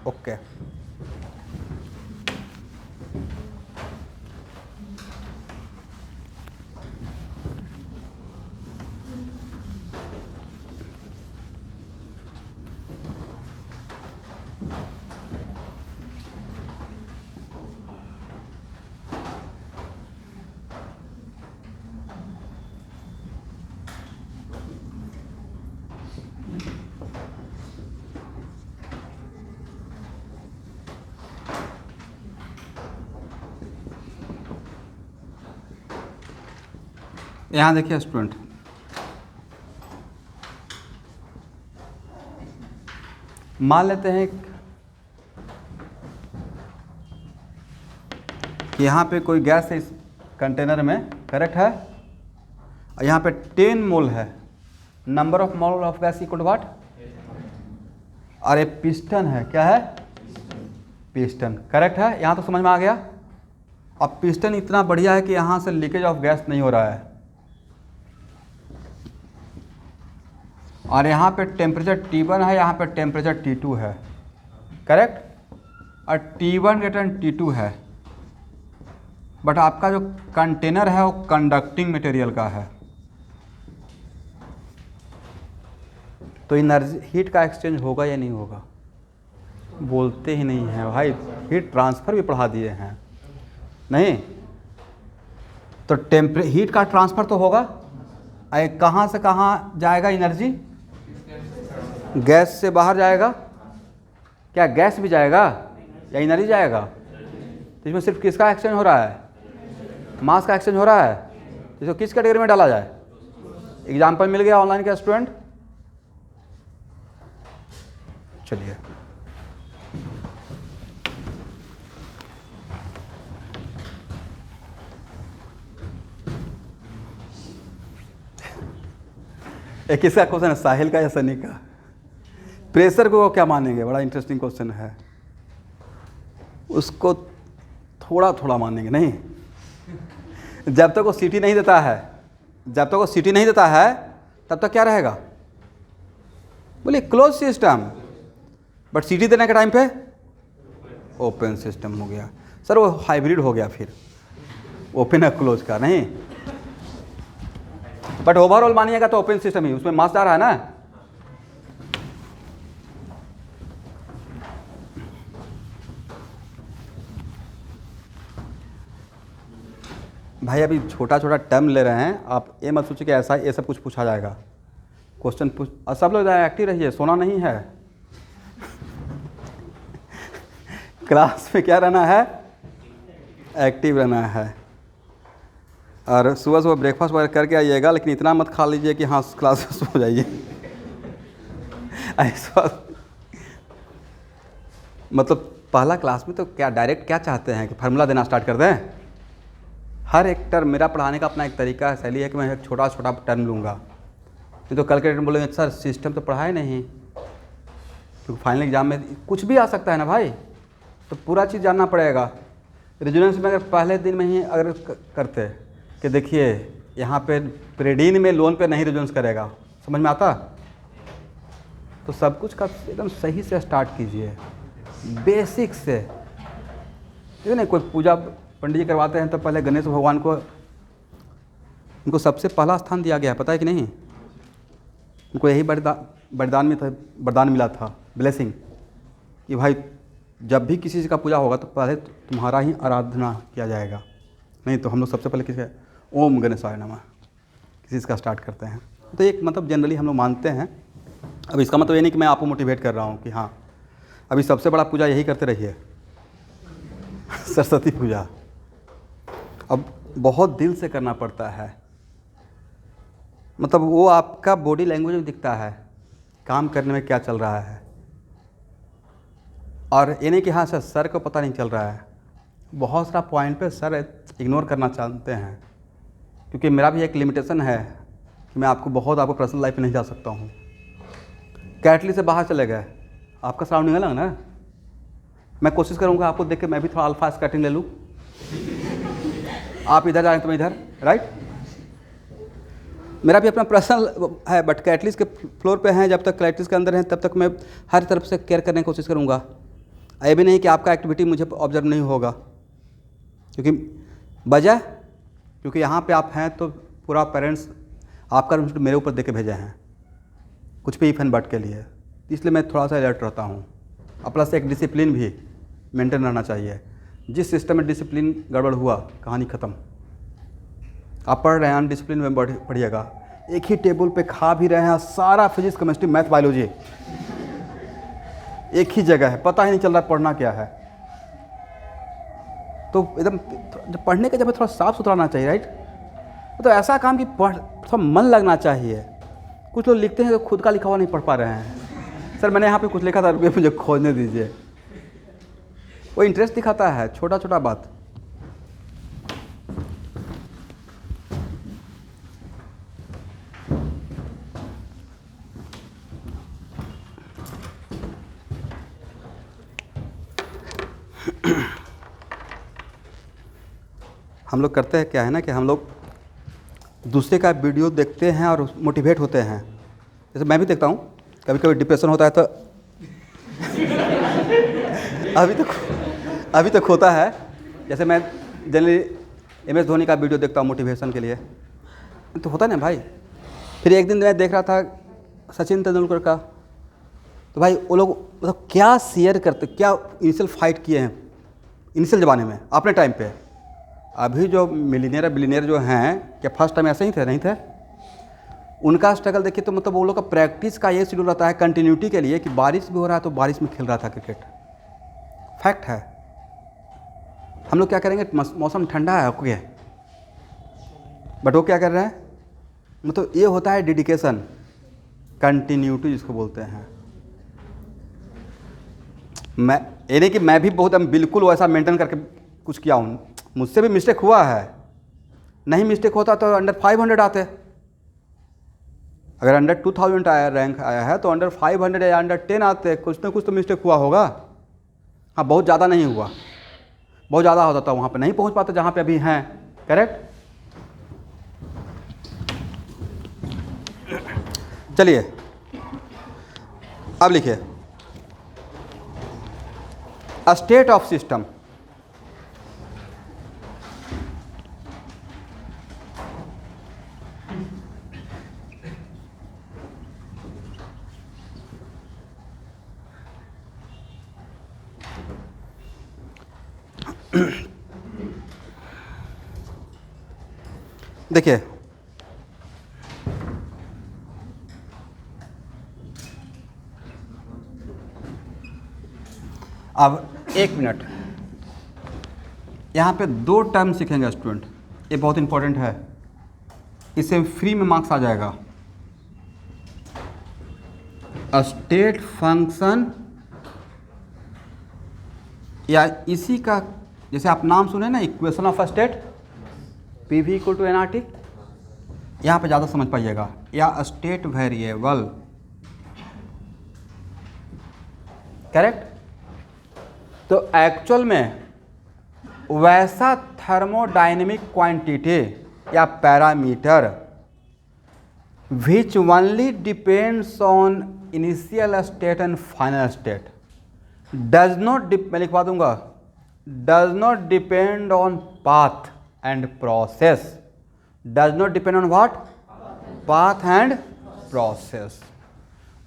ओके। यहाँ देखिए स्टूडेंट, मान लेते हैं कि यहाँ पे कोई गैस है इस कंटेनर में, करेक्ट है, और यहाँ पे 10 मोल है। Number of mole of gas equal to what? और ये पिस्टन है, क्या है? पिस्टन, करेक्ट है। यहाँ तो समझ में आ गया। अब पिस्टन इतना बढ़िया है कि यहाँ से लीकेज ऑफ गैस नहीं हो रहा है, और यहाँ पे टेम्परेचर T1 है, यहाँ पे टेम्परेचर T2 है, करेक्ट, और T1 ग्रेटर देन T2 है, बट आपका जो कंटेनर है वो कंडक्टिंग मटेरियल का है, तो एनर्जी हीट का एक्सचेंज होगा या नहीं होगा? बोलते ही नहीं हैं भाई। हीट ट्रांसफ़र भी पढ़ा दिए हैं, नहीं तो हीट का ट्रांसफ़र तो होगा। कहाँ से कहाँ जाएगा एनर्जी? गैस से बाहर जाएगा। क्या गैस भी जाएगा या एनर्जी जाएगा? तो इसमें सिर्फ किसका एक्सचेंज हो रहा है? मास का एक्सचेंज हो रहा है। तो इसको किस कैटेगरी में डाला जाए? एग्जाम्पल मिल गया ऑनलाइन का स्टूडेंट? चलिए, एक इसका क्वेश्चन है साहिल का या सनी का, प्रेशर को क्या मानेंगे? बड़ा इंटरेस्टिंग क्वेश्चन है। उसको थोड़ा थोड़ा मानेंगे, नहीं, जब तक वो सीटी नहीं देता है, जब तक वो सीटी नहीं देता है तब तक क्या रहेगा? बोलिए क्लोज सिस्टम, बट सीटी देने के टाइम पे ओपन सिस्टम हो गया। सर वो हाइब्रिड हो गया फिर, ओपन है क्लोज का नहीं, बट ओवरऑल मानिएगा तो ओपन सिस्टम ही, उसमें मास जा रहा है ना। भाई अभी छोटा छोटा टर्म ले रहे हैं, आप ये मत सोचिए कि ऐसा ये सब कुछ पूछा जाएगा। क्वेश्चन पूछ, और सब लोग एक्टिव रहिए, सोना नहीं है। क्लास में क्या रहना है? एक्टिव रहना है। और सुबह सुबह ब्रेकफास्ट वगैरह करके आइएगा, लेकिन इतना मत खा लीजिए कि हाँ क्लास में सो जाइए। ऐसा मतलब पहला क्लास में तो क्या डायरेक्ट क्या चाहते हैं कि फार्मूला देना स्टार्ट कर दें? हर एक टर्म, मेरा पढ़ाने का अपना एक तरीका है, शैली है कि मैं एक छोटा छोटा टर्म लूँगा, नहीं तो कल के डेट में बोलेंगे सर सिस्टम तो पढ़ाए नहीं, क्योंकि फाइनल एग्जाम में कुछ भी आ सकता है ना भाई, तो पूरा चीज़ जानना पड़ेगा। रेजोनेंस में अगर पहले दिन में ही अगर करते कि देखिए यहाँ पे प्रेडीन में लोन पे नहीं रेजोनेंस करेगा, समझ में आता? तो सब कुछ का एकदम सही से स्टार्ट कीजिए, बेसिक से। ठीक है ना? कोई पूजा पंडित जी करवाते हैं तो पहले गणेश भगवान को, उनको सबसे पहला स्थान दिया गया है, पता है कि नहीं? उनको यही वरदान में था, वरदान मिला था, ब्लेसिंग, कि भाई जब भी किसी चीज़ का पूजा होगा तो पहले तुम्हारा ही आराधना किया जाएगा। नहीं तो हम लोग सबसे पहले किसी ओम गणेशाय नमः किसी चीज़ का स्टार्ट करते हैं। तो एक मतलब जनरली हम लोग मानते हैं। अब इसका मतलब ये नहीं कि मैं आपको मोटिवेट कर रहा हूँ कि हाँ अभी सबसे बड़ा पूजा यही करते रहिए, सरस्वती पूजा। अब बहुत दिल से करना पड़ता है, मतलब वो आपका बॉडी लैंग्वेज में दिखता है, काम करने में क्या चल रहा है। और ये नहीं कि हाँ सर को पता नहीं चल रहा है, बहुत सारा पॉइंट पे सर इग्नोर करना चाहते हैं, क्योंकि मेरा भी एक लिमिटेशन है कि मैं आपको पर्सनल लाइफ में नहीं जा सकता हूँ। कैटली से बाहर चले गए, आपका सराउंडिंग अलग ना, मैं कोशिश करूँगा आपको देख के मैं भी थोड़ा अल्फा स्कैटिंग ले लूँ। आप इधर जा रहे हैं तो मैं इधर, राइट? मेरा भी अपना पर्सनल है, बट कैटलिस्ट के फ्लोर पे हैं, जब तक कैटलिस्ट के अंदर हैं तब तक मैं हर तरफ से केयर करने की कोशिश करूँगा। ये भी नहीं कि आपका एक्टिविटी मुझे ऑब्जर्व नहीं होगा, क्योंकि वजह क्योंकि यहाँ पे आप हैं तो पूरा पेरेंट्स आपका मेरे ऊपर दे के भेजे हैं कुछ भी इफ एंड बट के लिए, इसलिए मैं थोड़ा सा अलर्ट रहता हूँ। और प्लस एक डिसिप्लिन भी मेंटेन रहना चाहिए। जिस सिस्टम में डिसिप्लिन गड़बड़ हुआ, कहानी ख़त्म। आप पढ़ रहे हैं अनडिसिप्लिन में पढ़िएगा, एक ही टेबल पे खा भी रहे हैं, सारा फिजिक्स केमिस्ट्री मैथ बायोलॉजी एक ही जगह है, पता ही नहीं चल रहा पढ़ना क्या है। तो एकदम पढ़ने का जब थोड़ा साफ सुथरा होना चाहिए, राइट? तो ऐसा काम कि पढ़ थोड़ा मन लगना चाहिए। कुछ लोग लिखते हैं तो खुद का लिखा हुआ नहीं पढ़ पा रहे हैं। सर मैंने यहाँ पे कुछ लिखा था, रुपये मुझे खोजने दीजिए। वो इंटरेस्ट दिखाता है, छोटा छोटा बात। हम लोग करते हैं क्या है ना कि हम लोग दूसरे का वीडियो देखते हैं और मोटिवेट होते हैं। जैसे मैं भी देखता हूँ, कभी कभी डिप्रेशन होता है तो अभी तक होता है। जैसे मैं जनरली MS धोनी का वीडियो देखता हूँ मोटिवेशन के लिए, तो होता है ना भाई। फिर एक दिन मैं देख रहा था सचिन तेंदुलकर का, तो भाई वो लोग मतलब क्या शेयर करते, क्या इनिशियल फाइट किए हैं इनिशियल ज़माने में अपने टाइम पे। अभी जो मिलीनियर बिलीनियर जो हैं, क्या फर्स्ट टाइम ऐसे ही थे? नहीं थे। उनका स्ट्रगल देखिए तो मतलब वो लोग का प्रैक्टिस का ये शेड्यूल रहता है कंटिन्यूटी के लिए कि बारिश भी हो रहा है तो बारिश में खेल रहा था क्रिकेट। फैक्ट है। हम लोग क्या करेंगे, मौसम ठंडा है ओके, बट वो क्या कर रहे हैं, मतलब ये होता है डेडिकेशन, कंटिन्यूटी जिसको बोलते हैं। मैं ये नहीं कि मैं भी बहुत बिल्कुल वैसा मेंटेन करके कुछ किया हूँ, मुझसे भी मिस्टेक हुआ है। नहीं मिस्टेक होता तो अंडर 500 आते। अगर अंडर 2000 आया रैंक आया है तो अंडर 500 या अंडर 10 आते। कुछ ना कुछ तो मिस्टेक हुआ होगा। हाँ, बहुत ज़्यादा नहीं हुआ, बहुत ज़्यादा होता तो वहाँ पे नहीं पहुँच पाते जहाँ पे अभी हैं। करेक्ट। चलिए अब लिखिए स्टेट ऑफ सिस्टम। देखिए अब एक मिनट, यहाँ पे 2 टर्म सीखेंगे स्टूडेंट, ये बहुत इंपॉर्टेंट है, इसे फ्री में मार्क्स आ जाएगा। स्टेट फंक्शन, या इसी का जैसे आप नाम सुने ना, equation of state, PV equal to NRT, यहाँ पे ज़्यादा समझ पाइएगा, या स्टेट वेरिएबल। करेक्ट। तो एक्चुअल में वैसा थर्मोडायनेमिक क्वांटिटी या parameter which only depends on initial state and final state does not, मैं लिखवा दूंगा, does not depend on path and process. Does not depend on what? Path and process.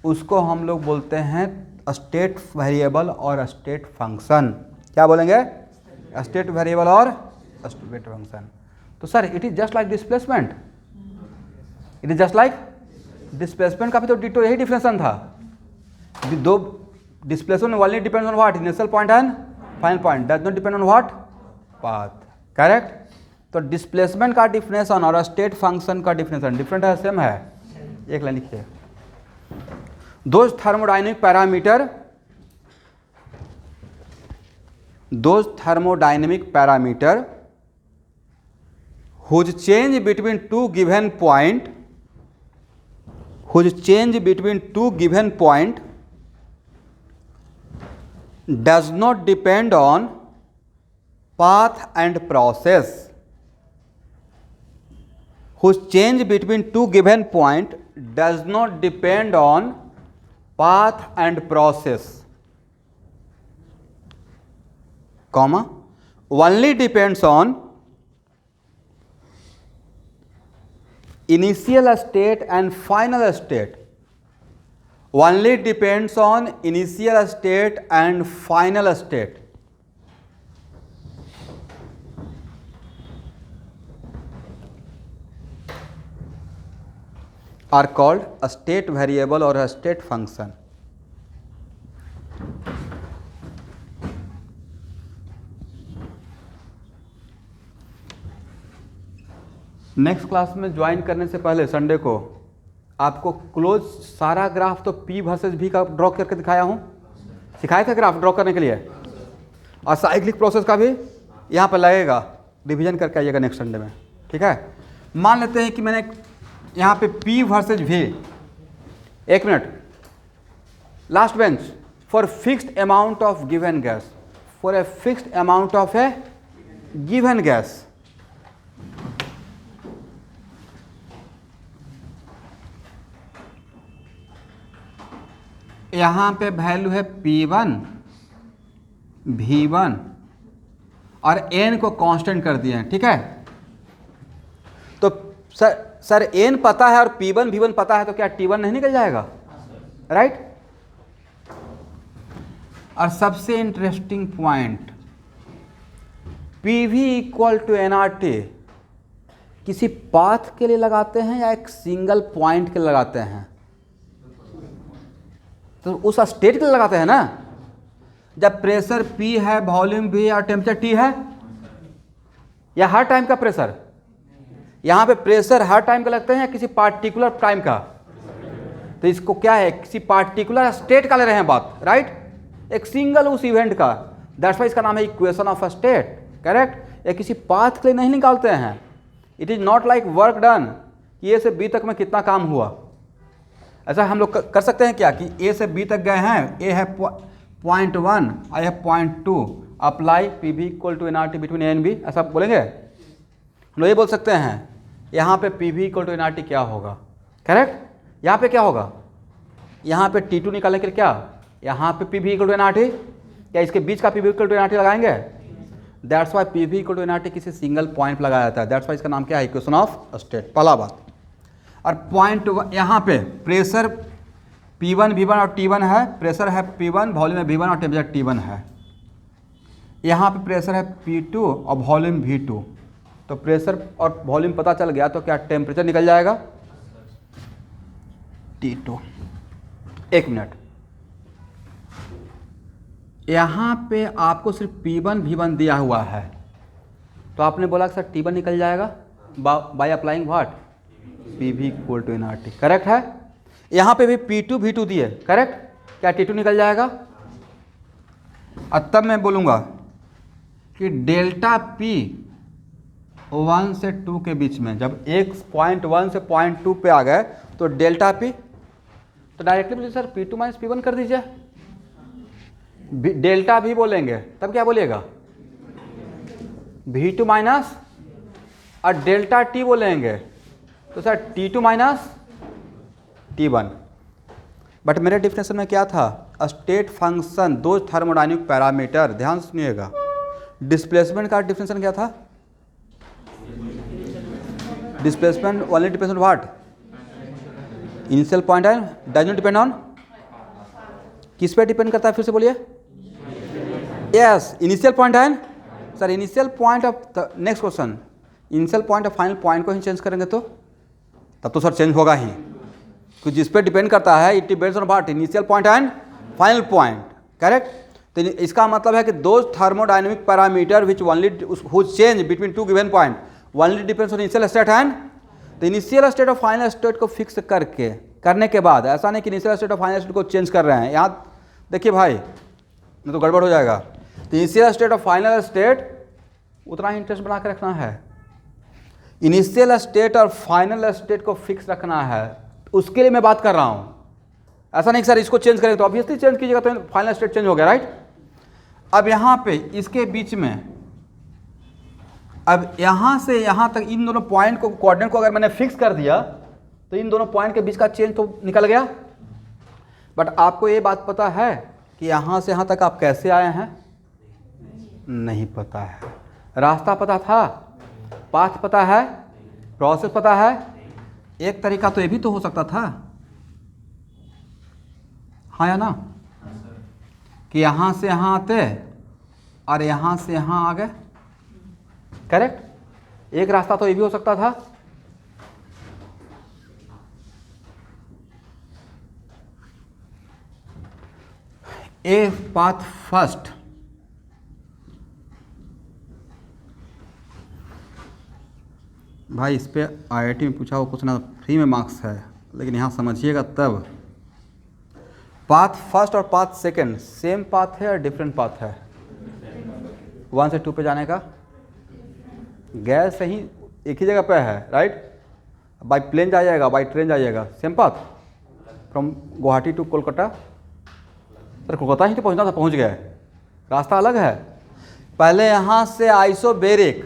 उसको हम लोग बोलते हैं स्टेट वेरिएबल और स्टेट फंक्शन। क्या बोलेंगे? स्टेट वेरिएबल और स्टेट फंक्शन। तो sir it is just like displacement, it is just like displacement का भी तो डिटो यही डिफिनेशन था। दो displacement only depends on what? Initial point and final point, does not depend on what? Path. Correct. तो displacement का definition और state function का डिफिनेशन डिफरेंट है, सेम है? एक लाइन लिखिए, those thermodynamic parameter whose change between two given point does not depend on path and process, whose change between two given point does not depend on path and process, comma, only depends on initial state and final state, only depends on initial state and final state, are called a state variable or a state function. Next class में join करने से पहले Sunday को आपको close सारा graph तो P versus V का draw करके दिखाया हूँ, सिखाया था ग्राफ ड्रॉ करने के लिए, और साइक्लिक प्रोसेस का भी यहाँ पर लगेगा, रिवीजन करके आइएगा नेक्स्ट संडे में, ठीक है। मान लेते हैं कि मैंने यहाँ पे P वर्सेस V, एक minute, last bench, for fixed amount of given gas, for a fixed amount of A given gas, यहाँ पे वैल्यू है P1 V1 और N को कांस्टेंट कर दिए हैं, ठीक है। तो सर N पता है और P1 V1 पता है, तो क्या T1 नहीं निकल जाएगा, राइट। और सबसे interesting point, PV equal to nRT किसी पाथ के लिए लगाते हैं या एक सिंगल पॉइंट के लिए लगाते हैं, तो उस स्टेट के लिए लगाते हैं ना। जब प्रेशर P है, वॉल्यूम V और टेम्परेचर T है, या हर टाइम का प्रेशर, यहाँ पे प्रेशर हर टाइम का लगते हैं या किसी पार्टिकुलर टाइम का, तो इसको क्या है, किसी पार्टिकुलर स्टेट का ले रहे हैं बात, राइट, एक सिंगल उस इवेंट का, दैट्स वाई इसका नाम है इक्वेशन ऑफ स्टेट, करेक्ट। या किसी पाथ के लिए नहीं निकालते हैं, it is not like work done कि A से B तक में कितना काम हुआ। ऐसा हम लोग कर सकते हैं क्या कि A से B तक गए हैं, A है 0.1, I है 0.2, apply PV equal to nRT between A and B, ऐसा बोलेंगे हम लोग। ये बोल सकते हैं यहाँ पे PV इक्वल टू nRT क्या होगा, करेक्ट। यहाँ पे क्या होगा, यहाँ पे T2 निकालने के लिए क्या, यहाँ पे PV इक्वल टू nRT, क्या इसके बीच का PV इक्वल टू nRT लगाएंगे, that's why PV equal to nRT किसी सिंगल पॉइंट पर लगाया जाता है, दैट्स वाई इसका नाम क्या है, इक्वेशन ऑफ स्टेट, पहला बात। और पॉइंट यहाँ पे प्रेशर P1 V1 और T1 है, प्रेशर है P1, वॉल्यूम है V1 और टेम्परेचर T1 है। यहाँ पे प्रेशर है P2 और वॉल्यूम V2, तो प्रेशर और वॉल्यूम पता चल गया, तो क्या टेम्परेचर निकल जाएगा T2। एक मिनट, यहाँ पे आपको सिर्फ P1 V1 दिया हुआ है, तो आपने बोला कि सर T1 निकल जाएगा by applying what, PV equal to nRT, correct है। यहाँ पे भी P2 V2 दिए, करेक्ट, क्या T2 निकल जाएगा। और तब मैं बोलूँगा कि डेल्टा P 1 से 2 के बीच में, जब एक 0.1 से 0.2 पे आ गए तो डेल्टा P, तो डायरेक्टली बोलिए सर P2 माइनस P1 कर दीजिए, डेल्टा भी बोलेंगे तब क्या बोलिएगा, V2 माइनस और डेल्टा T बोलेंगे तो sir T2 minus T1। But मेरे डिफिनेशन में क्या था, स्टेट फंक्शन, दो थर्मोडायनेमिक पैरामीटर, ध्यान सुनिएगा। डिस्प्लेसमेंट का डिफिनेशन क्या था, displacement only depends on what, initial point and does not depend on, किस पे डिपेंड करता है, फिर से बोलिए, yes, initial point and, sir initial point of, next question, initial point और फाइनल पॉइंट को ही चेंज करेंगे तो तब तो सर चेंज होगा ही, क्योंकि जिस पे डिपेंड करता है it depends on what, initial point and final point, correct. तो इसका मतलब है कि दो thermodynamic parameter which only whose change between two given point only depends on initial state and, तो इनिशियल स्टेट और फाइनल स्टेट को फिक्स करने के बाद, ऐसा नहीं कि इनिशियल स्टेट और फाइनल स्टेट को चेंज कर रहे हैं, यहाँ देखिए भाई नहीं तो गड़बड़ हो जाएगा। तो इनिशियल स्टेट और फाइनल स्टेट उतना ही इंटरेस्ट बना के रखना है, इनिशियल स्टेट और फाइनल स्टेट को फिक्स रखना है, उसके लिए मैं बात कर रहा हूँ। ऐसा नहीं कि सर इसको चेंज करेंगे तो ऑब्वियसली चेंज कीजिएगा तो फाइनल स्टेट चेंज हो गया, राइट। अब यहाँ पे इसके बीच में, अब यहाँ से यहाँ तक इन दोनों पॉइंट को, कोऑर्डिनेट को अगर मैंने फिक्स कर दिया तो इन दोनों पॉइंट के बीच का चेंज तो निकल गया। बट आपको ये बात पता है कि यहाँ से यहाँ तक आप कैसे आए हैं, नहीं पता है। रास्ता पता था, पाथ पता है, प्रोसेस पता है। एक तरीका तो ये भी तो हो सकता था, हाँ या ना, कि यहाँ से यहाँ आते और यहाँ से यहाँ आ गए, करेक्ट। एक रास्ता तो ये भी हो सकता था। ए पाथ फर्स्ट, भाई इस पे आईआईटी में पूछा हुआ कुछ ना फ्री में मार्क्स है, लेकिन यहाँ समझिएगा तब। पाथ फर्स्ट और पाथ सेकंड सेम पाथ है या डिफरेंट पाथ है? 1 से 2 पे जाने का गैस सही एक ही जगह पे है, राइट? बाई प्लेन जाइएगा, बाई ट्रेन जाइएगा, same path from Guwahati to Kolkata. Sir Kolkata ही तो पहुंचना था, पहुंच गए, रास्ता अलग है। पहले यहाँ से आइसोबेरिक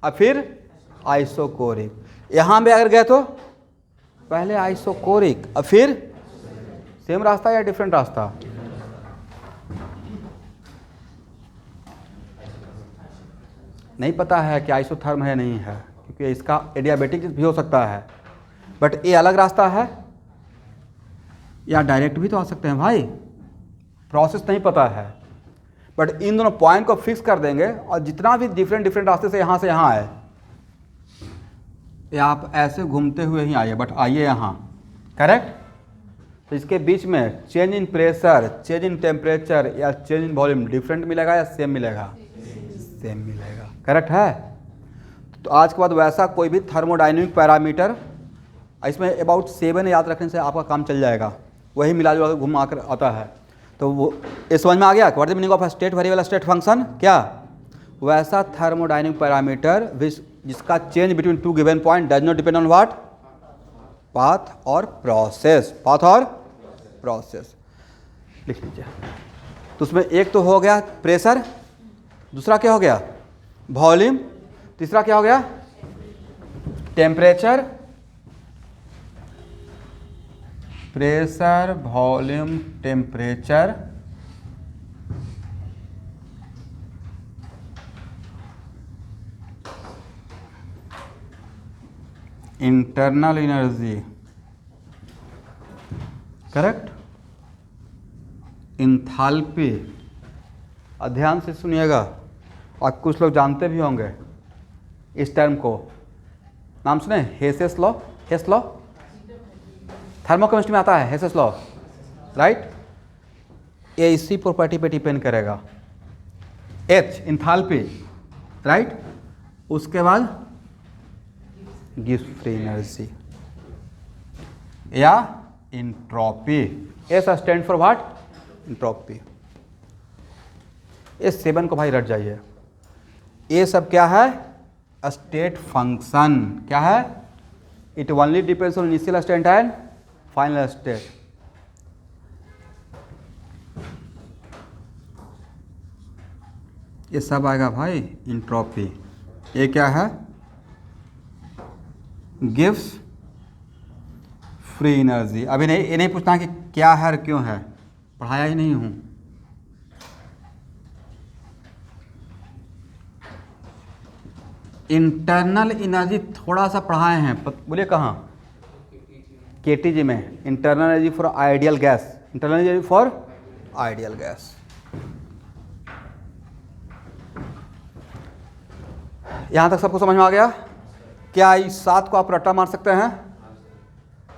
और फिर आइसोकोरिक। यहाँ भी अगर गए तो पहले आइसोकोरिक और फिर सेम रास्ता या डिफरेंट रास्ता? नहीं पता है कि आइसोथर्म है नहीं है, क्योंकि इसका एडियाबेटिक भी हो सकता है, बट ये अलग रास्ता है या डायरेक्ट भी तो आ सकते हैं भाई। प्रोसेस नहीं पता है, बट इन दोनों पॉइंट को फिक्स कर देंगे और जितना भी डिफरेंट रास्ते से यहाँ आए, या आप ऐसे घूमते हुए ही आइए, बट आइए यहाँ, करेक्ट? तो इसके बीच में change in pressure, change in temperature या चेंज इन वॉल्यूम डिफरेंट मिलेगा या सेम मिलेगा? सेम मिलेगा, करेक्ट है? तो आज के बाद वैसा कोई भी थर्मोडाइनमिक पैरामीटर, इसमें अबाउट 7 याद रखने से आपका काम चल जाएगा, वही मिला जुला घुमा कर आता है। तो वो ये समझ में आ गया? What is the meaning of state variable state function? क्या वैसा थर्मोडाइनमिक पैरामीटर जिसका change between 2 given point does not depend on what? Path और प्रोसेस। पाथ और प्रोसेस लिख लीजिए। तो उसमें एक तो हो गया प्रेशर, दूसरा क्या हो गया? वॉल्यूम, तीसरा क्या हो गया? Temperature, pressure, volume, temperature, internal energy, correct? Enthalpy. ध्यान से सुनिएगा, और कुछ लोग जानते भी होंगे इस टर्म को, नाम सुने? Hess's law. Hess law thermochemistry में आता है, हेसेस लॉ, राइट? ये इसी प्रॉपर्टी पे डिपेंड करेगा, एच इंथैल्पी, राइट? उसके बाद गिव्स फ्री एनर्जी या entropy. S stand for what? Entropy. ये 7 को भाई रट जाइए। ये सब क्या है? State function. क्या है? It only depends on initial state and final state. ये सब आएगा भाई इंट्रोपी। ये क्या है? Gives free energy. अभी नहीं, ये नहीं पूछना कि क्या है और क्यों है, पढ़ाया ही नहीं हूँ। इंटरनल एनर्जी थोड़ा सा पढ़ाए हैं, बोलिए कहाँ? केटीजी में। Internal energy for ideal gas, internal energy for ideal gas. यहाँ तक सबको समझ में आ गया? क्या इस 7 को आप रट्टा मार सकते हैं?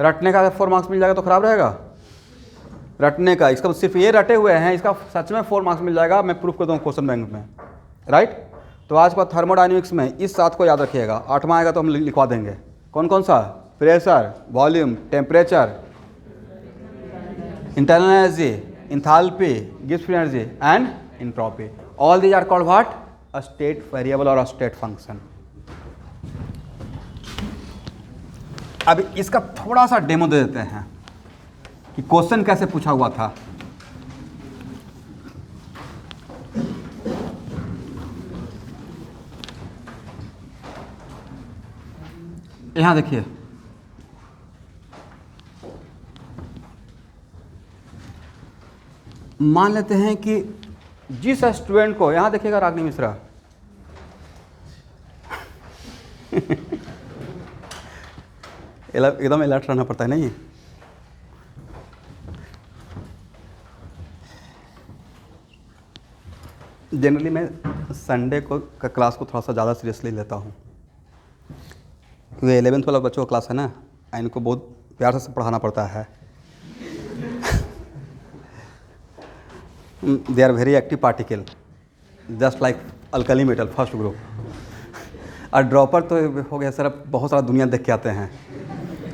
रटने का अगर 4 मार्क्स मिल जाएगा तो खराब रहेगा? रटने का, इसका सिर्फ ये रटे हुए हैं, इसका सच में 4 मार्क्स मिल जाएगा, मैं प्रूफ कर दूँ क्वेश्चन बैंक में, राइट? तो आज के बाद थर्मोडाइनमिक्स में इस 7 को याद रखिएगा। 8वां आएगा तो हम लिखवा देंगे। कौन कौन सा? Pressure, volume, temperature, internal energy, enthalpy, गिव्स free energy and entropy. All these are called what? A state variable और अ स्टेट फंक्शन। अब इसका थोड़ा सा डेमो दे देते हैं कि क्वेश्चन कैसे पूछा हुआ था। यहां देखिए, मान लेते हैं कि जिस स्टूडेंट को, यहां देखिएगा रागिनी मिश्रा एकदम अलर्ट रहना पड़ता है नहीं? जनरली मैं संडे को का क्लास को थोड़ा सा ज़्यादा सीरियसली लेता हूँ, क्योंकि 11th वाला बच्चों का क्लास है ना, इनको बहुत प्यार से पढ़ाना पड़ता है। They are very active particle, just like alkali metal first group. और ड्रॉपर तो हो गया सर, बहुत सारा दुनिया देख के आते हैं,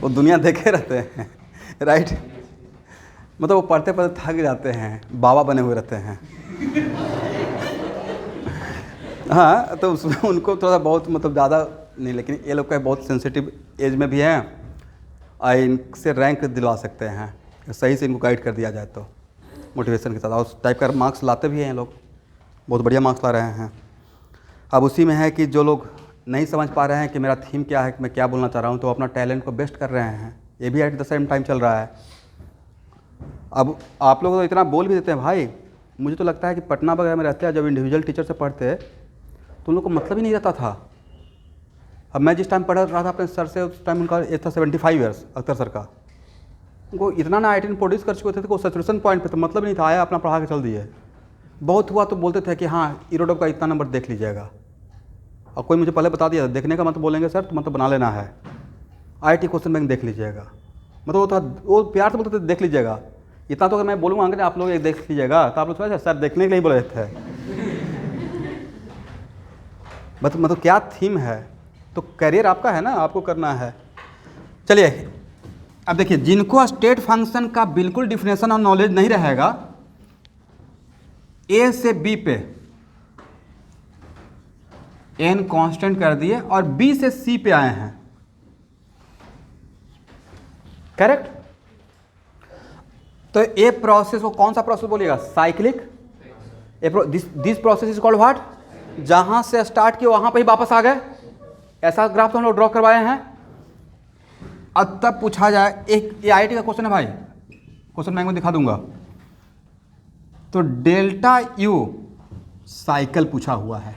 वो दुनिया देखे रहते हैं, राइट। मतलब वो पढ़ते पढ़ते थक जाते हैं, बाबा बने हुए रहते हैं। हाँ, तो उसमें उनको थोड़ा बहुत मतलब ज़्यादा नहीं, लेकिन ये लोग का बहुत सेंसिटिव एज में भी हैं, और इनसे रैंक दिलवा सकते हैं, सही से इनको गाइड कर दिया जाए तो मोटिवेशन के साथ। और उस टाइप का मार्क्स लाते भी हैं ये लोग, बहुत बढ़िया मार्क्स ला रहे हैं। अब उसी में है कि जो लोग नहीं समझ पा रहे हैं कि मेरा थीम क्या है, कि मैं क्या बोलना चाह रहा हूँ, तो अपना टैलेंट को बेस्ट कर रहे हैं, ये भी एट द सेम टाइम चल रहा है। अब आप लोग तो इतना बोल भी देते हैं भाई, मुझे तो लगता है कि पटना वगैरह में रहते हैं, जब इंडिविजुअल टीचर से पढ़ते तो उन लोग को मतलब ही नहीं रहता था। अब मैं जिस टाइम पढ़ रहा था अपने सर से, उस टाइम उनका एज था 75 ईयर्स, अख्तर सर का। उनको इतना ना आईटी प्रोड्यूस कर चुके थे कि सैचुरेशन पॉइंट पे तो मतलब नहीं था, आया अपना पढ़ा के चल दिए। बहुत हुआ तो बोलते थे कि हाँ ईरोडो का इतना नंबर देख लीजिएगा, और कोई मुझे पहले बता दिया देखने का मतलब बोलेंगे सर तो मतलब बना लेना है, आईटी क्वेश्चन बैंक देख लीजिएगा, मतलब वो था, वो प्यार से बोलते थे देख लीजिएगा। इतना तो अगर मैं बोलूँगा अंकल आप लोग एक देख लीजिएगा, तो आप लोग समझे सर देखने के लिए ही बोल रहे थे। मतलब क्या थीम है, तो करियर आपका है ना, आपको करना है। चलिए अब देखिए, जिनको स्टेट फंक्शन का बिल्कुल डिफिनेशन और नॉलेज नहीं रहेगा, ए से बी पे एन कांस्टेंट कर दिए और बी से सी पे आए हैं, करेक्ट। तो ए प्रोसेस को कौन सा प्रोसेस बोलिएगा, cyclic. This process is called what, जहां से स्टार्ट किया वहां पे ही वापस आ गए, ऐसा ग्राफ तो हम लोग ड्रॉ करवाए हैं। अब तब पूछा जाए, एक ये आईटी का क्वेश्चन है भाई, क्वेश्चन मैं दिखा दूंगा। तो डेल्टा यू साइकिल पूछा हुआ है,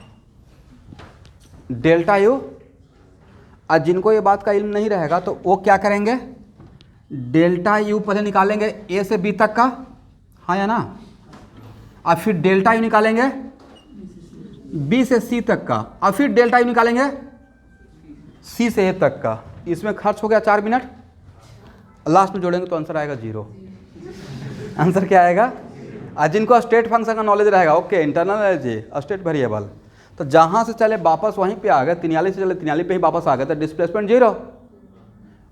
डेल्टा यू। आज जिनको ये बात का इल्म नहीं रहेगा तो वो क्या करेंगे, डेल्टा यू पहले निकालेंगे ए से बी तक का, हाँ या ना, और फिर डेल्टा यू निकालेंगे बी से सी तक का, और फिर डेल्टा यू निकालेंगे सी से ए तक का। इसमें खर्च हो गया 4 मिनट, लास्ट में जोड़ेंगे तो आंसर आएगा 0। आंसर क्या आएगा, आज जिनको स्टेट फंक्शन का नॉलेज रहेगा, okay internal energy state variable, तो जहां से चले वापस वहीं पे आ गए, 43 से चले 43 पे ही वापस आ गए, तो डिस्प्लेसमेंट 0।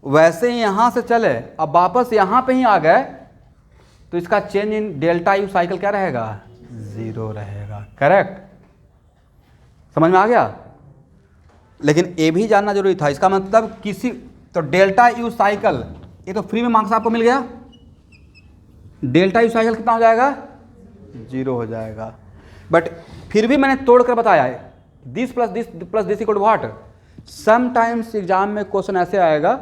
वैसे ही यहां से चले अब वापस यहां पे ही आ गए, तो इसका change in delta U cycle क्या रहेगा, 0 रहेगा, करेक्ट। समझ में आ गया। लेकिन ये भी जानना जरूरी था, इसका मतलब किसी, तो डेल्टा यू साइकिल, ये तो फ्री में मार्क्स आपको मिल गया, डेल्टा यू साइकिल कितना हो जाएगा, 0 हो जाएगा। बट फिर भी मैंने तोड़ कर बताया, this plus this equal to what. Sometimes exam में क्वेश्चन ऐसे आएगा,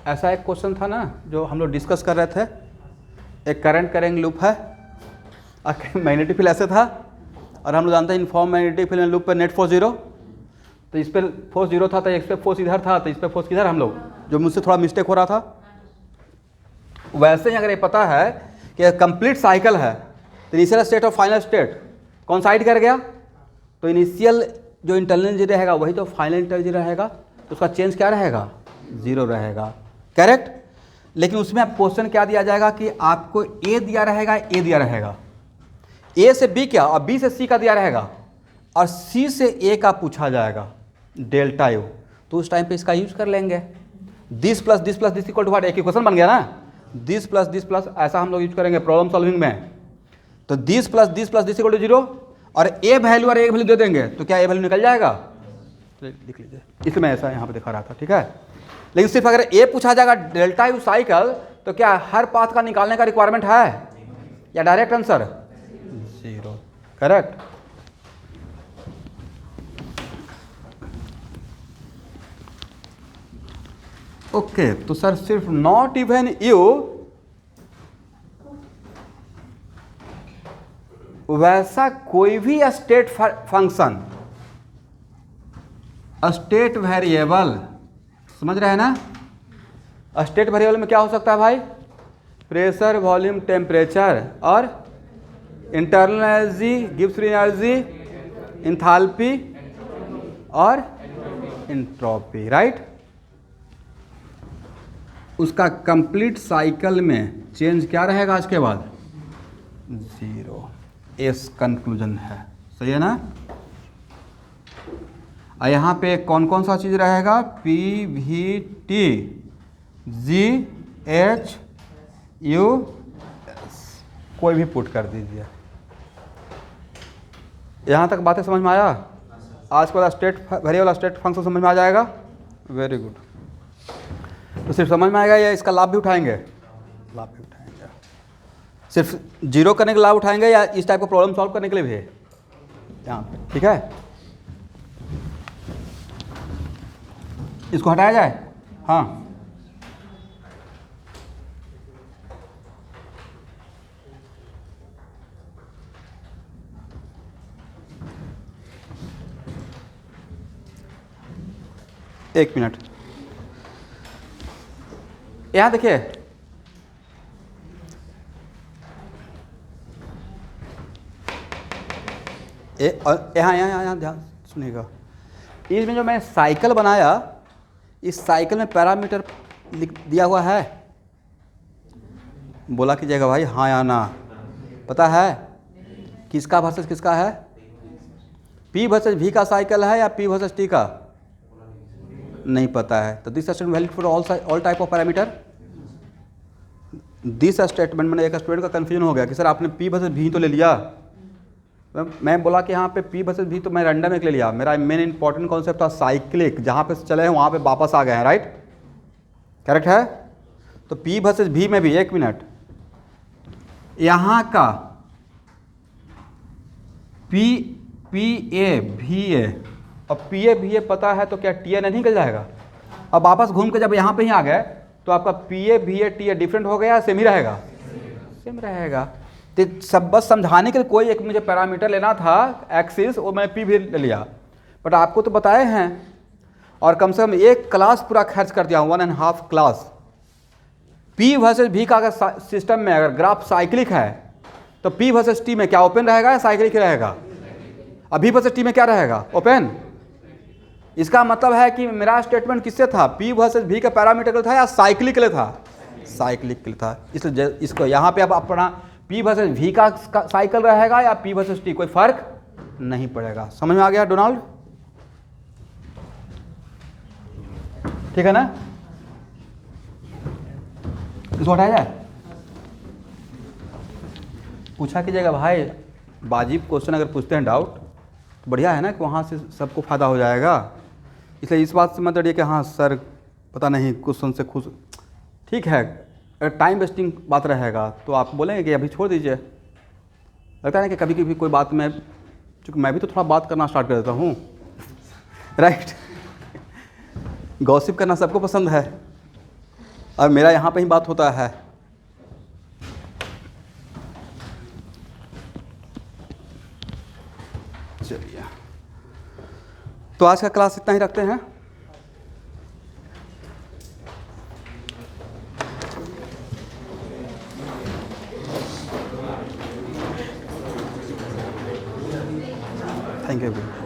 ऐसा एक क्वेश्चन था ना जो हम लोग डिस्कस कर रहे थे, एक करंट करेंट लूप है, मैग्नेटिक फील्ड ऐसे था, और हम लोग जानते हैं इनफॉर्म मैग्नेटिक फील्ड लूप पर नेट फोर्स 0, तो इस पर फोर्स 0 था, तो इस पर फोर्स इधर था, तो इस पर फोर्स किधर, हम लोग जो मुझसे थोड़ा मिस्टेक हो रहा था। वैसे ही अगर ये पता है कि कंप्लीट साइकिल है, तो इनिशियल स्टेट और फाइनल स्टेट कौन साइड कर गया, तो इनिशियल जो इंटरनल एनर्जी रहेगा वही तो फाइनल एनर्जी रहेगा, तो उसका चेंज क्या रहेगा, 0 रहेगा, करेक्ट। लेकिन उसमें अब क्वेश्चन क्या दिया जाएगा कि आपको ए दिया रहेगा, ए दिया रहेगा, ए से बी क्या और बी से सी का दिया रहेगा, और सी से ए का पूछा जाएगा डेल्टा यू, तो उस टाइम पे इसका यूज कर लेंगे, this plus this equal to what, एक इक्वेशन बन गया ना, दिस प्लस ऐसा हम लोग यूज करेंगे प्रॉब्लम सॉल्विंग में। तो this plus this equal to 0, और ए वैल्यू और ए वैल्यू दे देंगे, तो क्या ए वैल्यू निकल जाएगा, तो लिख लीजिए, इसलिए मैं ऐसा यहाँ पे दिखा रहा था, ठीक है। लेकिन सिर्फ अगर ए पूछा जाएगा डेल्टा यू साइकिल, तो क्या हर पाथ का निकालने का रिक्वायरमेंट है, या डायरेक्ट आंसर 0, करेक्ट। ओके, तो सर सिर्फ नॉट इवन यू, वैसा कोई भी स्टेट फंक्शन, स्टेट वेरिएबल, समझ रहे हैं ना। स्टेट वेरिएबल में क्या हो सकता है भाई, प्रेशर, वॉल्यूम, टेम्परेचर, और internal energy, Gibbs free energy, enthalpy और एंट्रोपी, राइट। उसका कंप्लीट साइकिल में चेंज क्या रहेगा इसके बाद, 0, एस कंक्लूजन है, सही है ना। और यहाँ पे कौन कौन सा चीज़ रहेगा, P V T G H U S, कोई भी पुट कर दीजिए। यहाँ तक बातें समझ में आया। आज के बाद स्टेट वेरिएबल स्टेट फंक्शन समझ में आ जाएगा। Very good. तो सिर्फ समझ में आएगा या इसका लाभ भी उठाएंगे? लाभ भी उठाएंगे। सिर्फ जीरो करने का लाभ उठाएंगे या इस टाइप का प्रॉब्लम सॉल्व करने के लिए भी है यहाँ पे, ठीक है। इसको हटाया जाए, हाँ। एक मिनट, यहाँ देखिए, यहाँ ध्यान सुनिएगा। इसमें जो मैं साइकिल बनाया, इस साइकिल में पैरामीटर लिख दिया हुआ है, बोला कीजिएगा भाई हाँ या ना। पता है किसका वर्सेस किसका है? P वर्सेस V का साइकिल है या P वर्सेस T का? नहीं पता है। तो this statement valid for all type of parameter. This statement में एक स्टूडेंट का कंफ्यूजन हो गया कि सर आपने P वर्सेस V तो ले लिया। मैं बोला कि यहाँ पे P वर्सेस V तो मैं रैंडम एक ले लिया। मेरा मेन इंपॉर्टेंट कॉन्सेप्ट था साइक्लिक, जहाँ पे चले हैं वहाँ पे वापस आ गए हैं, राइट? करेक्ट है। तो P वर्सेस V में भी, एक मिनट, यहाँ का P A V A अब P A V A पता है तो क्या T A नहीं निकल जाएगा? अब वापस घूम के जब यहाँ पे ही आ गए तो आपका P A V A T A different हो गया, सेम ही रहेगा? सेम रहेगा। तो सब बस समझाने के लिए कोई एक मुझे पैरामीटर लेना था एक्सिस, और मैं P भी ले लिया। बट आपको तो बताए हैं, और कम से कम एक क्लास पूरा खर्च कर दिया, 1.5 क्लास। P वर्सेस V का अगर सिस्टम में अगर ग्राफ साइक्लिक है तो P वर्सेस T में क्या ओपन रहेगा या साइक्लिक रहेगा? अभी वर्सेस T में क्या रहेगा? ओपन। इसका मतलब है कि मेरा स्टेटमेंट किससे था? P वर्सेस V का पैरामीटर के लिए था या साइक्लिक के लिए था? साइक्लिक के लिए था। इसलिए इसको यहाँ पे अब अपना P वर्सेस V का साइकिल रहेगा या P वर्सेस T, कोई फर्क नहीं पड़ेगा। समझ में आ गया डोनाल्ड? ठीक है ना। इसको हटाया जाए। पूछा कीजिएगा भाई, वाजिब क्वेश्चन अगर पूछते हैं डाउट तो बढ़िया है ना, कि वहाँ से सबको फ़ायदा हो जाएगा। इसलिए इस बात से मत डरिए कि हाँ सर पता नहीं क्वेश्चन से खुश, ठीक है। अगर टाइम वेस्टिंग बात रहेगा तो आप बोलेंगे कि अभी छोड़ दीजिए। लगता है ना कि कभी कभी कोई बात में, चूँकि मैं भी तो थोड़ा बात करना स्टार्ट कर देता हूँ, राइट? गॉसिप करना सबको पसंद है, और मेरा यहाँ पे ही बात होता है। चलिए, तो आज का क्लास इतना ही रखते हैं। Thank you.